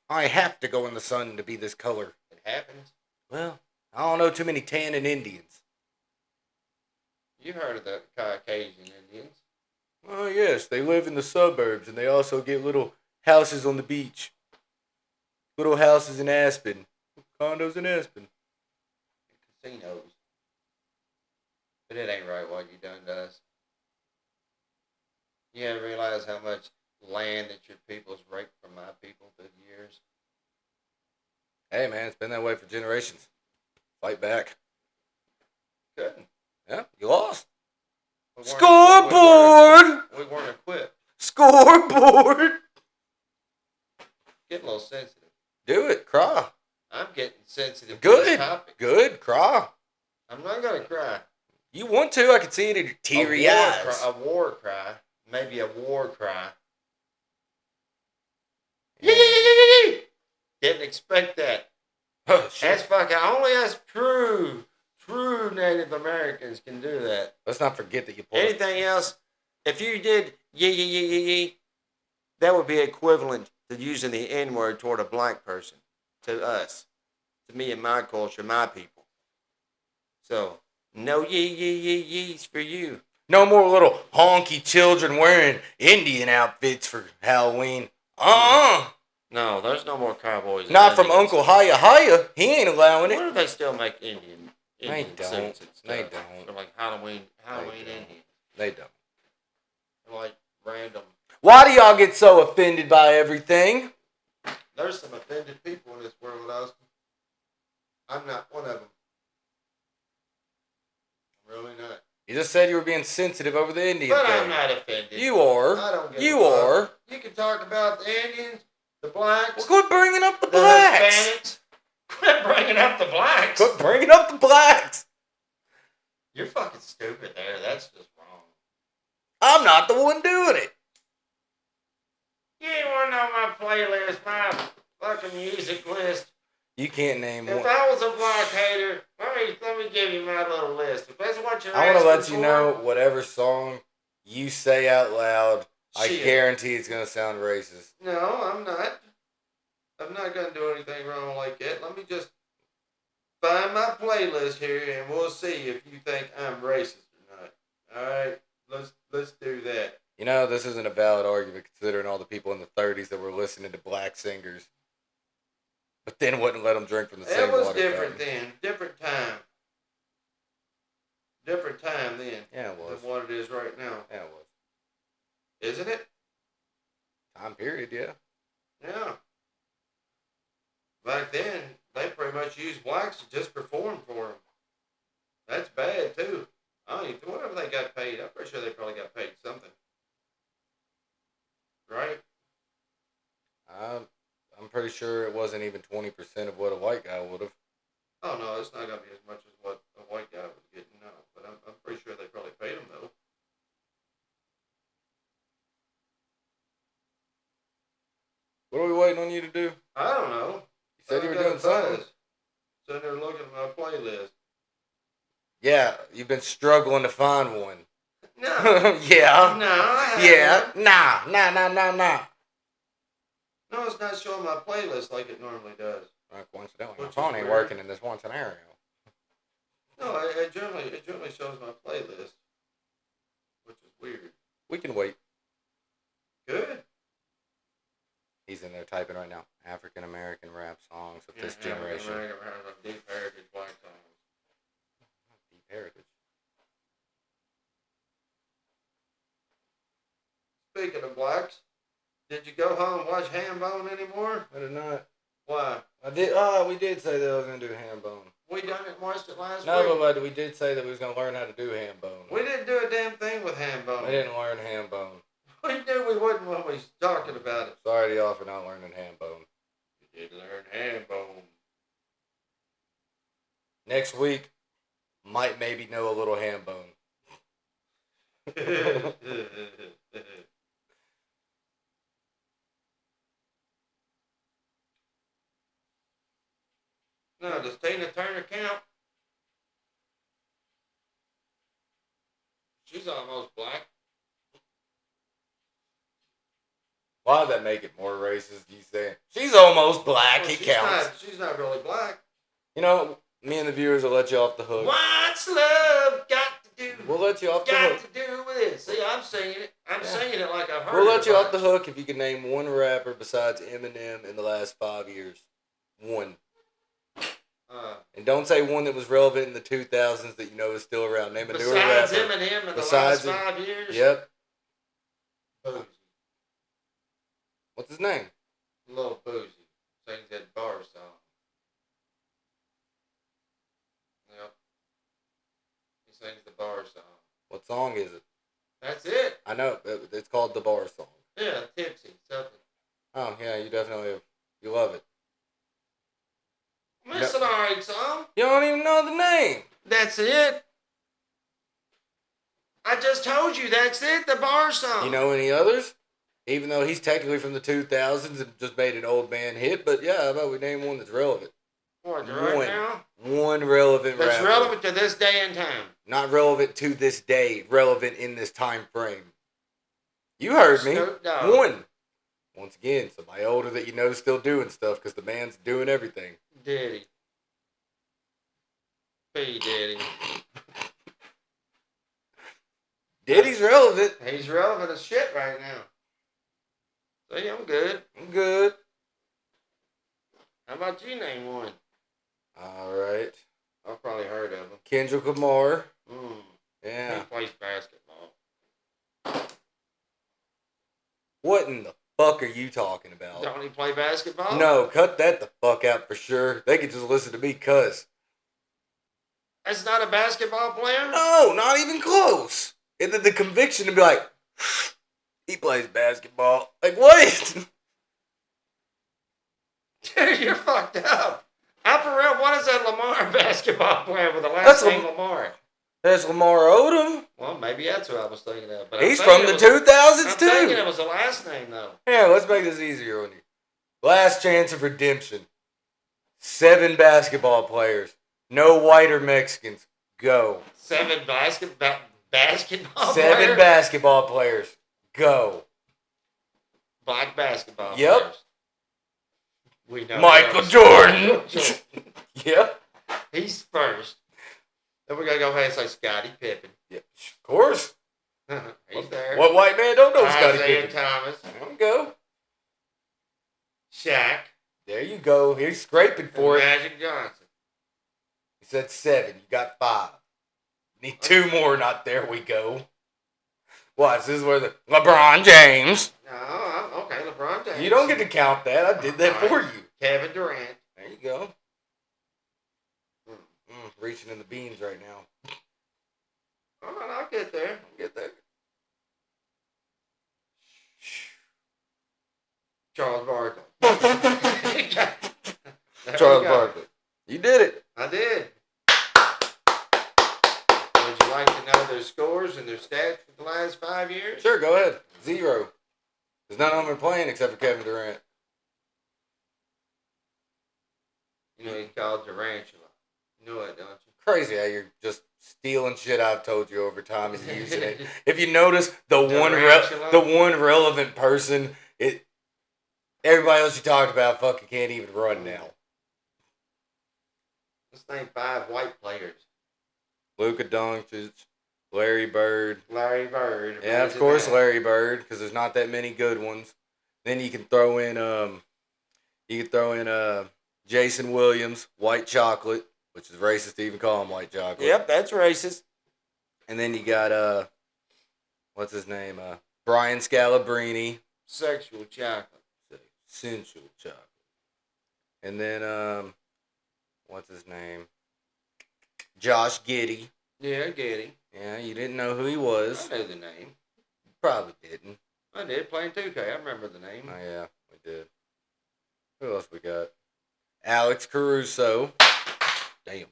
I have to go in the sun to be this color. It happens. Well, I don't know too many tanning Indians. You heard of the Caucasian Indians. Oh, yes. They live in the suburbs, and they also get little houses on the beach. Little houses in Aspen. Condos in Aspen. Casinos. But it ain't right what you done to us. You ever realize how much land that your people's raped from my people through the years? Hey, man, it's been that way for generations. Fight back. Couldn't. Yeah, you lost. We weren't- Scoreboard! We weren't equipped. Scoreboard! Get a little sensitive. Do it. Cry. I'm getting sensitive to this Good. topic. Good. Cry. I'm not going to cry. You want to? I can see it in your teary eyes. A war cry. Maybe a war cry. Yeah. Didn't expect that. Oh, shit. That's fucking. Only us true Native Americans can do that. Let's not forget that you pulled. Anything else, if you did yee, that would be equivalent to using the N word toward a black person. To us. To me and my culture, my people. So, no yees for you. No more little honky children wearing Indian outfits for Halloween. No, there's no more cowboys. Not from Uncle Hiya Hiya. He ain't allowing Why it. do they still make Indian They don't. suits and stuff? They don't. They're like Halloween don't. Indian. They don't. They're like random. Why do y'all get so offended by everything? There's some offended people in this world, Austin. I'm not one of them. I'm really not. You just said you were being sensitive over the Indian But thing. I'm not offended. You are. I don't give You a fuck. are. You can talk about the Indians, the blacks, Well, quit bringing up the the blacks. Hispanics. Quit bringing up the blacks. Quit bringing up the blacks. You're fucking stupid there. That's just wrong. I'm not the one doing it. You ain't want to know my playlist, my fucking music list. You can't name If one. I was a black hater, let me give you my little list. If that's what you're I want to let asking you for, know whatever song you say out loud, I shit. guarantee it's going to sound racist. No, I'm not. I'm not going to do anything wrong like that. Let me just find my playlist here and we'll see if you think I'm racist or not. Alright? Let's do that. You know, this isn't a valid argument considering all the people in the 30s that were listening to black singers. But then wouldn't let them drink from the same It was water different fountain. then. Different time. Different time then Yeah, it was. than what it is right now. Yeah, it was. Isn't it? Time period, yeah. Yeah. Back then, they pretty much used blacks to just perform for them. That's bad, too. I don't even, whatever they got paid, I'm pretty sure they probably got paid something. Right? I'm pretty sure it wasn't even 20% of what a white guy would have. Oh, no, it's not going to be as much as what a white guy was getting, no. But I'm pretty sure they probably paid him, though. What are we waiting on you to do? I don't know. You said you were got doing a something. buzz. Sitting there looking at my playlist. Yeah, you've been struggling to find one. No. Yeah. No, I Yeah. haven't. Nah. No, it's not showing my playlist like it normally does. Coincidentally, my Which is phone ain't weird. working in this one scenario. No, it generally shows my playlist, which is weird. We can wait. Good. He's in there typing right now. African American rap songs of this generation. Deep heritage black songs. Deep heritage. speaking of blacks, did you go home and watch Hambone anymore? I did not. Why? I did. We did say that I was gonna do ham bone. We done it and watched it last No, week. but we did say that we was gonna learn how to do ham bone. We didn't do a damn thing with Hambone. We didn't learn ham bone. We knew we wouldn't when we was talking about it. Sorry to y'all for not learning ham bone. You did learn Hambone. Next week, might maybe know a little ham bone. No, does Tina Turner count? She's almost black. Why does that make it more racist? You saying she's almost black? Well, It counts. She's not really black. You know, me and the viewers will let you off the hook. What's love got to do? We'll let you off the got hook. to do with it. See, I'm singing it. I'm singing it like I've heard We'll it let you a off the bunch. hook if you can name one rapper besides Eminem in the last 5 years. One. And don't say one that was relevant in the 2000s that you know is still around. Name a newer Besides rapper. Eminem in Besides the last 5 years? Yep. Boozy. What's his name? Little Boozy. Sings that bar song. Yep. He sings the bar song. What song is it? That's it. I know. It's called The Bar Song. Yeah, Tipsy. Something. Oh, yeah, you definitely you love it. It's an alright song. You don't even know the name. That's it. I just told you that's it, the bar song. You know any others? Even though he's technically from the 2000s and just made an old man hit, but yeah, how about we name one that's relevant? What, right One. now? One relevant That's rapper. relevant to this day and time. Not relevant to this day, relevant in this time frame. You heard me. Snoop Dogg. One. Once again, somebody older that you know is still doing stuff because the man's doing everything. Diddy. P. Diddy. Diddy's relevant. He's relevant as shit right now. See, I'm good. I'm good. How about you name one? All right. I've probably heard of him. Kendrick Lamar. He Yeah. plays basketball. What in the fuck are you talking about? Don't he play basketball? No, cut that the fuck out for sure. They could just listen to me cuss. That's not a basketball player? No, not even close. And then the conviction to be like, he plays basketball. Like, what? Dude, you're fucked up. How for real? What is that Lamar basketball player with the last name Lamar? That's Lamar Odom. Well, maybe that's who I was thinking of. But He's from the 2000s, I'm thinking too. it was the last name, though. Yeah, let's make this easier on you. Last chance of redemption. 7 basketball players. No white or Mexicans. Go. 7 basketball 7 players? basketball players. Go. Black basketball Yep. players. We know Michael those. Jordan. Michael Jordan. Yep. He's first. Then we're going to go ahead and say Scottie Pippen. Yep. Of course. He's there. What white man don't know Scottie Isaiah Pippen? Thomas. There we go. Shaq. There you go. He's scraping for and it. Magic Johnson. He said 7. You got 5. Need 2 more. Not there we go. Watch. This is where the LeBron James. No, okay, LeBron James. You don't get to count that. I did that for you. Kevin Durant. There you go. Reaching in the beans right now. All right, I'll get there. Get there. Charles Barkley. There Charles you go. Barkley. You did it. I did. Would you like to know their scores and their stats for the last 5 years? Sure, go ahead. 0. Because none of them are playing except for Kevin Durant. You know, he's called Durantula. You know it, don't you? Crazy how you're just stealing shit I've told you over time and using it. If you notice, the one relevant person, everybody else you talked about fucking can't even run now. Let's name 5 white players. Luka Doncic, Larry Bird. Larry Bird. Yeah, of course, Larry Bird, because there's not that many good ones. Then you can throw in Jason Williams, White Chocolate, which is racist to even call him White Chocolate. Yep, that's racist. And then you got what's his name? Brian Scalabrine. Sexual chocolate. Sensual chocolate. And then, what's his name? Josh Giddey. Yeah, I get it. Yeah, you didn't know who he was. I know the name. Probably didn't. I did, playing 2K. I remember the name. Oh, yeah, we did. Who else we got? Alex Caruso. Damn.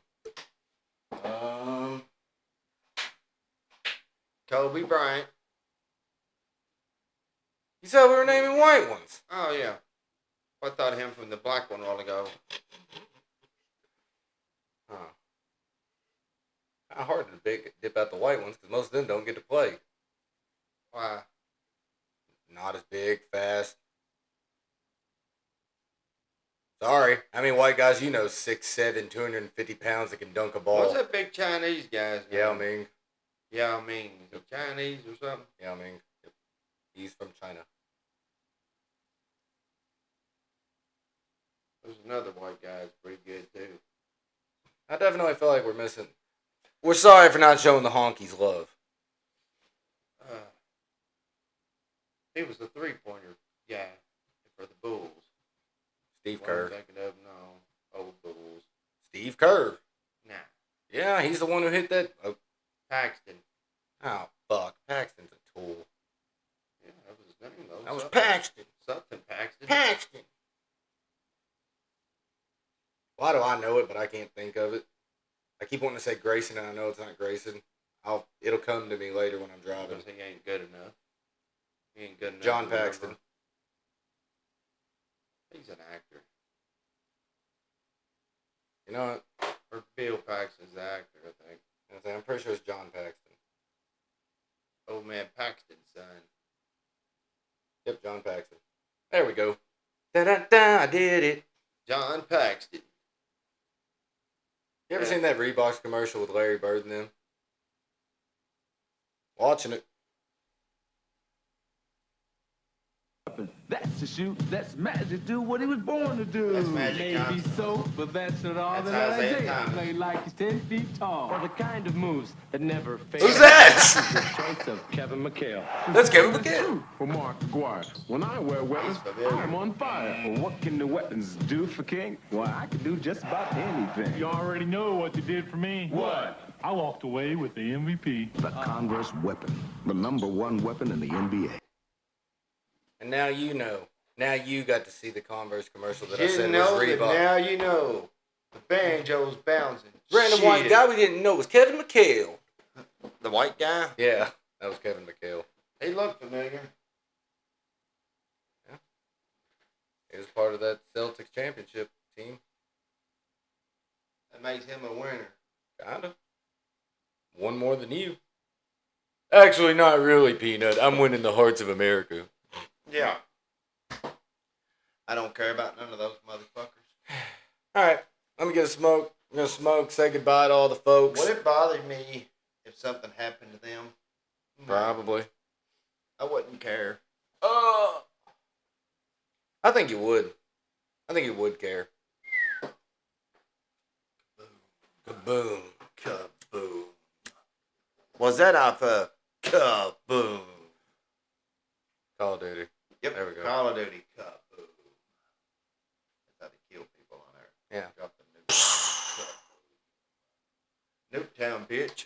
Kobe Bryant. You said we were naming white ones. Oh, yeah. I thought of him from the black one a while ago. Huh. Kind of hard to dip out the white ones because most of them don't get to play. Why? Not as big, fast. Sorry. How many white guys you know 6'7", 250 pounds that can dunk a ball? What's that big Chinese guy's name? Yao Ming. Yao Ming. Is he Chinese or something? Yao Ming. Yep. He's from China. There's another white guy that's pretty good, too. I definitely feel like we're missing. We're sorry for not showing the honkies love. He was the three-pointer guy for the Bulls. Steve What I'm Kerr. thinking of, no. Old Bulls. Steve Kerr. Nah. Yeah, he's the one who hit that. Paxton. Oh, fuck. Paxton's a tool. Yeah, that was his name, though. That was Something- Paxton. Something Paxton. Paxton. Why do I know it, but I can't think of it? I keep wanting to say Grayson, and I know it's not Grayson. It'll come to me later when I'm driving. Because he ain't good enough. He ain't good enough. John to remember. Paxton. He's an actor. You know what? Or Bill Paxton's the actor, I think. I'm pretty sure it's John Paxton. Old man Paxton's son. Yep, John Paxton. There we go. Da-da-da, I did it. John Paxton. You ever Yeah. seen that Reeboks commercial with Larry Bird and them? Watching it. That's to shoot. That's magic. Do what he was born to do. That's Magic Maybe Johnson. so, but that's not all That's that Isaiah I Thomas. Play like he's 10 feet tall. Or the kind of moves that never fail. Who's that? The choice of Kevin McHale. That's Kevin McHale. For Mark McGuire, when I wear weapons, He's familiar. I'm on fire. Well, what can the weapons do for King? Why, I can do just about anything. You already know what you did for me. What? I walked away with the MVP. The Converse weapon, the #1 weapon in the NBA. And now you know. Now you got to see the Converse commercial that I Didn't said know was that Reebok. now you know. The banjo's bouncing. Random Shit. white guy we didn't know was Kevin McHale. The white guy? Yeah, that was Kevin McHale. He looked familiar. He was part of that Celtics championship team. That makes him a winner. Kinda. One more than you. Actually, not really, Peanut. I'm winning the hearts of America. Yeah. I don't care about none of those motherfuckers. Alright, let me get a smoke. I'm gonna smoke, say goodbye to all the folks. Would it bother me if something happened to them? No. Probably. I wouldn't care. I think you would. I think you would care. Kaboom. Kaboom. Was that off of Kaboom? Call of Duty. Yep. There we go. Call of Duty. Kaboom. That's how they kill people on there. Yeah. Drop the nuke. Nuketown, bitch.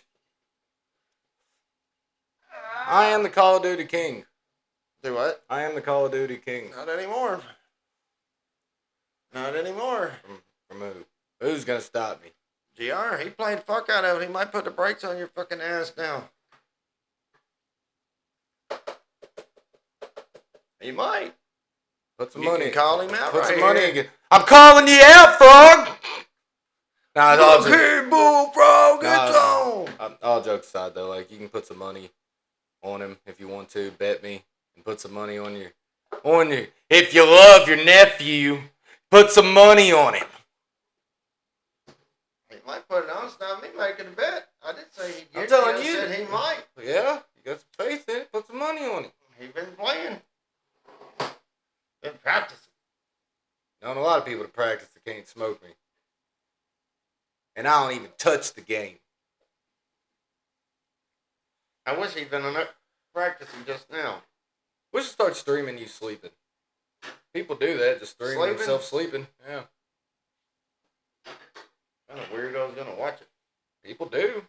I am the Call of Duty king. Do what? I am the Call of Duty king. Not anymore. Not anymore. From who? Who's gonna stop me? GR, he played fuck out of it. He might put the brakes on your fucking ass now. He might. Put some You money. can call him out Put right some money. here. Again. I'm calling you out, frog. Nah, it's all jokes. Okay, bullfrog, it's Nah, on. all jokes aside, though, like you can put some money on him if you want to. Bet me and put some money on your. If you love your nephew, put some money on him. He might put it on. It's not me making a bet. I didn't say he'd get I'm telling it. I you. said he might. Yeah, you got some faith in it. Put some money on him. He been playing. Been practicing. Known a lot of people to practice that can't smoke me. And I don't even touch the game. I wish he'd been on it practicing just now. We should start streaming you sleeping. People do that, just stream Sleeping? themselves sleeping. Yeah. Kind of weirdo's gonna watch it. People do.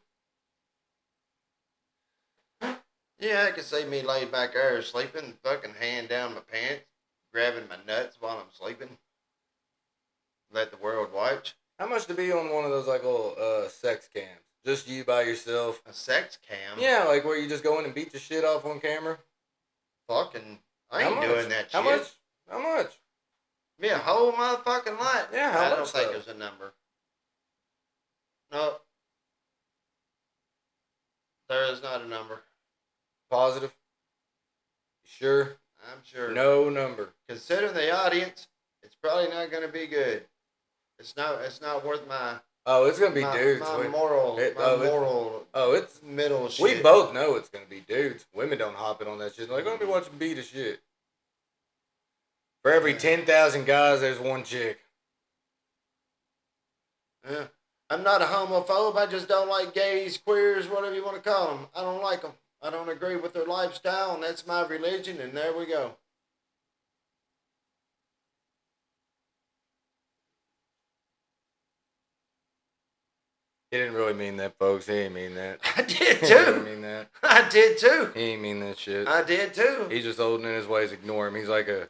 Yeah, I can see me laid back there sleeping, fucking hand down my pants, grabbing my nuts while I'm sleeping. Let the world watch. How much to be on one of those like little sex cams? Just you by yourself? A sex cam? Yeah, like where you just go in and beat your shit off on camera. Fucking, I ain't doing that How shit. much? How much? Be a whole motherfucking lot. Yeah, how I don't much, think though? there's a number. No. There is not a number. Positive? You sure? I'm sure. No number. Considering the audience, it's probably not going to be good. It's not worth my. Oh, it's gonna be my, dudes. My moral. It's middle shit. We both know it's gonna be dudes. Women don't hop in on that shit. They're like, I'm gonna be watching beat of shit. For every 10,000 guys, there's one chick. Yeah. I'm not a homophobe. I just don't like gays, queers, whatever you want to call them. I don't like them. I don't agree with their lifestyle, and that's my religion, and there we go. He didn't really mean that, folks. He didn't mean that. I did He too. didn't mean that. I did too. He didn't mean that shit. I did too. He's just old in his ways. Ignore him. He's like a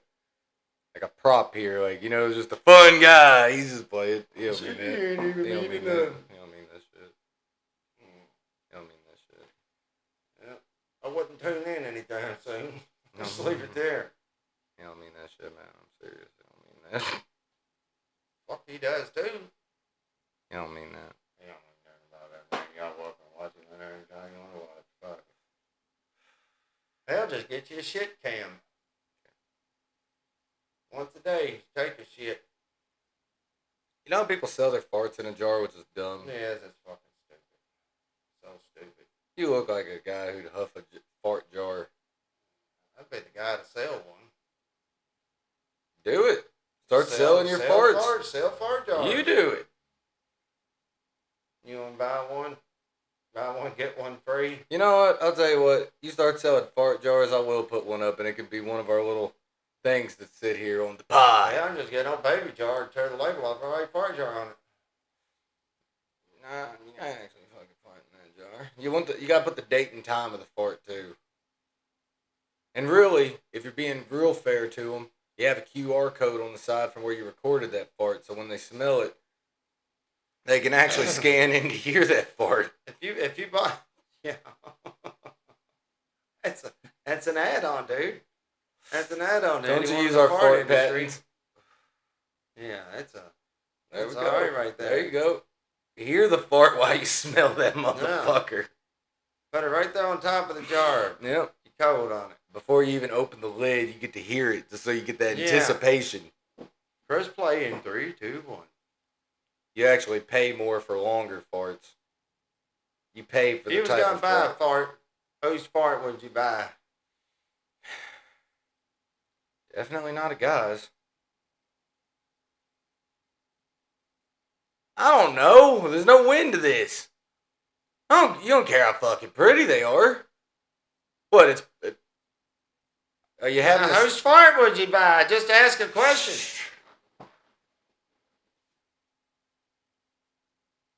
prop here. Like, you know, just a fun guy. He's just playing. He don't mean that. He don't mean that. He don't mean that shit. He don't mean that shit. Yeah. I wouldn't tune in anytime soon. Just leave it there. He don't mean that shit, man. I'm serious. He don't mean that. Fuck, he does too. He don't mean that. He don't mean nothing about everything. Y'all welcome to watch it and everything you want to watch. Fuck. Hell, just get you a shit cam. Once a day, take a shit. You know how people sell their farts in a jar, which is dumb? Yeah, that's fucking stupid. So stupid. You look like a guy who'd huff a fart jar. I'd be the guy to sell one. Do it. Start selling your farts. Sell fart jars. You do it. You want to buy one? Buy one, get one free. You know what? I'll tell you what. You start selling fart jars, I will put one up, and it could be one of our little things that sit here on the pie. Yeah, I'm just getting a baby jar and tear the label off and write fart jar on it. Nah, you ain't actually fucking farting in that jar. You gotta put the date and time of the fart too. And really, if you're being real fair to them, you have a QR code on the side from where you recorded that fart, so when they smell it, they can actually scan in to hear that fart. If you buy, yeah, that's an add-on, dude. That's an add-on. Don't you anyone use in the our fart industry. patents? Yeah, that's There we all go. right right there. There you go. You hear the fart while you smell that motherfucker. Put it right there on top of the jar. Yep. You code on it. Before you even open the lid, you get to hear it, just so you get that anticipation. Press play in 3, 2, 1. You actually pay more for longer farts. You pay for If the you was type gonna of buy a fart. fart, whose fart would you buy? Definitely not a guy's. I don't know. There's no wind to this. You don't care how fucking pretty they are. What, are you having Whose fart would you buy? Just ask a question.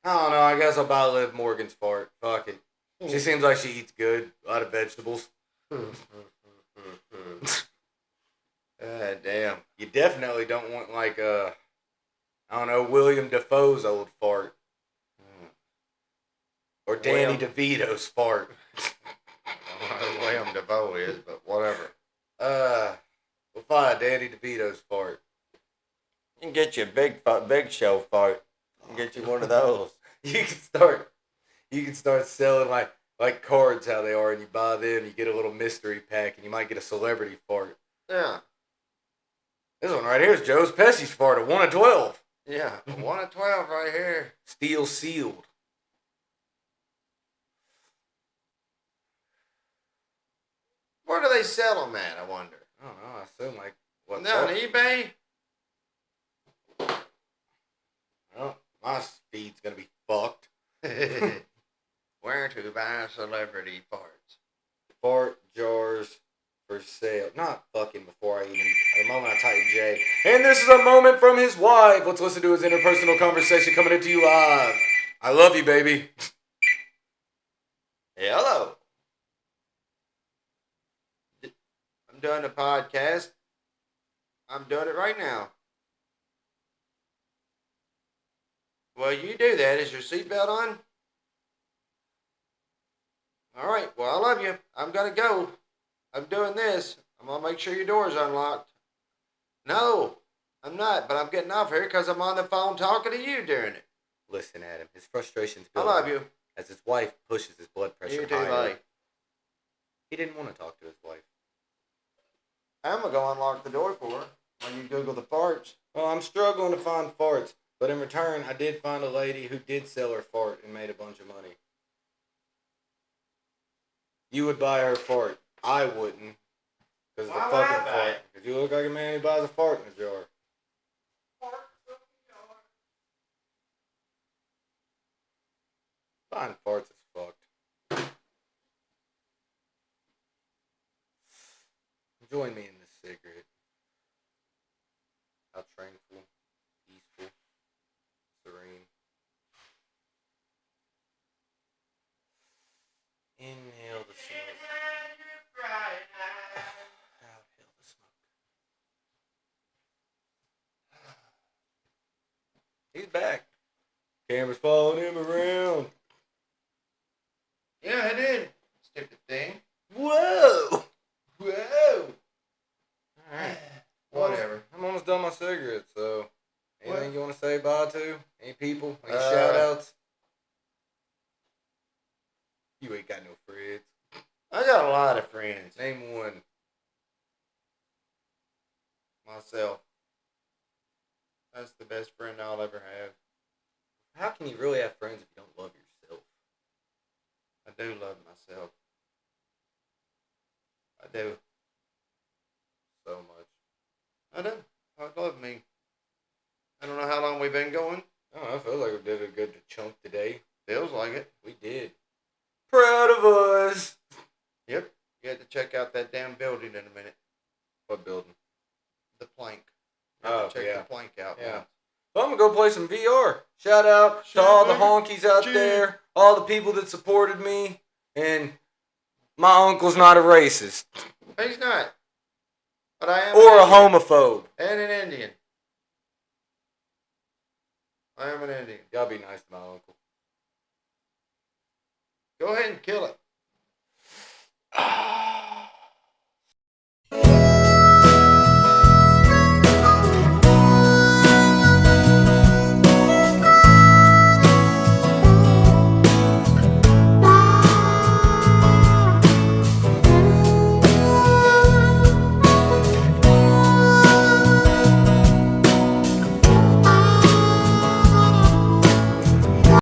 I don't know. I guess I'll buy Liv Morgan's fart. Fuck it. She seems like she eats good. A lot of vegetables. Damn. You definitely don't want like I don't know, William Dafoe's old fart. Or Danny DeVito's fart. I don't know who William Dafoe is, but whatever. We'll find Danny DeVito's fart. You can get you a big show fart. You can get you one of those. You can start selling like cards how they are, and you buy them, you get a little mystery pack, and you might get a celebrity fart. Yeah. This one right here is Joe's Pesci's fart, a 1 of 12. Yeah, 1 of 12 right here. Steel sealed. Where do they sell them at, I wonder? I don't know. I assume like what? On eBay? Well, my feed's gonna be fucked. Where to buy celebrity farts? Fart jars for sale. Not this is a moment from his wife. Let's listen to his interpersonal conversation coming into you live. I love you, baby. Hello. I'm doing a podcast. I'm doing it right now. Well, you do that. Is your seatbelt on? All right. Well, I love you. I'm going to go. I'm doing this. I'm going to make sure your door's unlocked. No, I'm not. But I'm getting off here because I'm on the phone talking to you during it. Listen, Adam. His frustration's I building love up you. as his wife pushes his blood pressure You too, higher. buddy. He didn't want to talk to his wife. I'm going to go unlock the door for her when you Google the farts. Well, I'm struggling to find farts, but in return, I did find a lady who did sell her fart and made a bunch of money. You would buy her fart. I wouldn't. Because it's a Why would I fucking buy fart. it? Because you look like a man who buys a fart in a jar. Buying farts is fucked. Join me in this cigarette. How tranquil, peaceful, serene. Inhale the smoke. Exhale the smoke. He's back. Camera's following him around. Yeah, I did. Stupid thing. Whoa! Whoa. Alright. Whatever. I'm almost done my cigarette, so anything What? you want to say bye to? Any people? Any Uh, shout outs? You ain't got no friends. I got a lot of friends. Name one. Myself. That's the best friend I'll ever have. How can you really have friends if you don't love yourself? I do love myself. I do. So much. I do. I love me. I don't know how long we've been going. I don't know, I feel like we did a good chunk today. Feels like it. We did. Proud of us. Yep. You had to check out that damn building in a minute. What building? The plank. Oh, Check yeah. the plank out. Yeah. once. So I'm going to go play some VR. Shout out to all the honkies out there, all the people that supported me, and my uncle's not a racist He's not. But I am. or a an Indian. homophobe. And an Indian. I am an Indian. Y'all be nice to my uncle. Go ahead and kill it.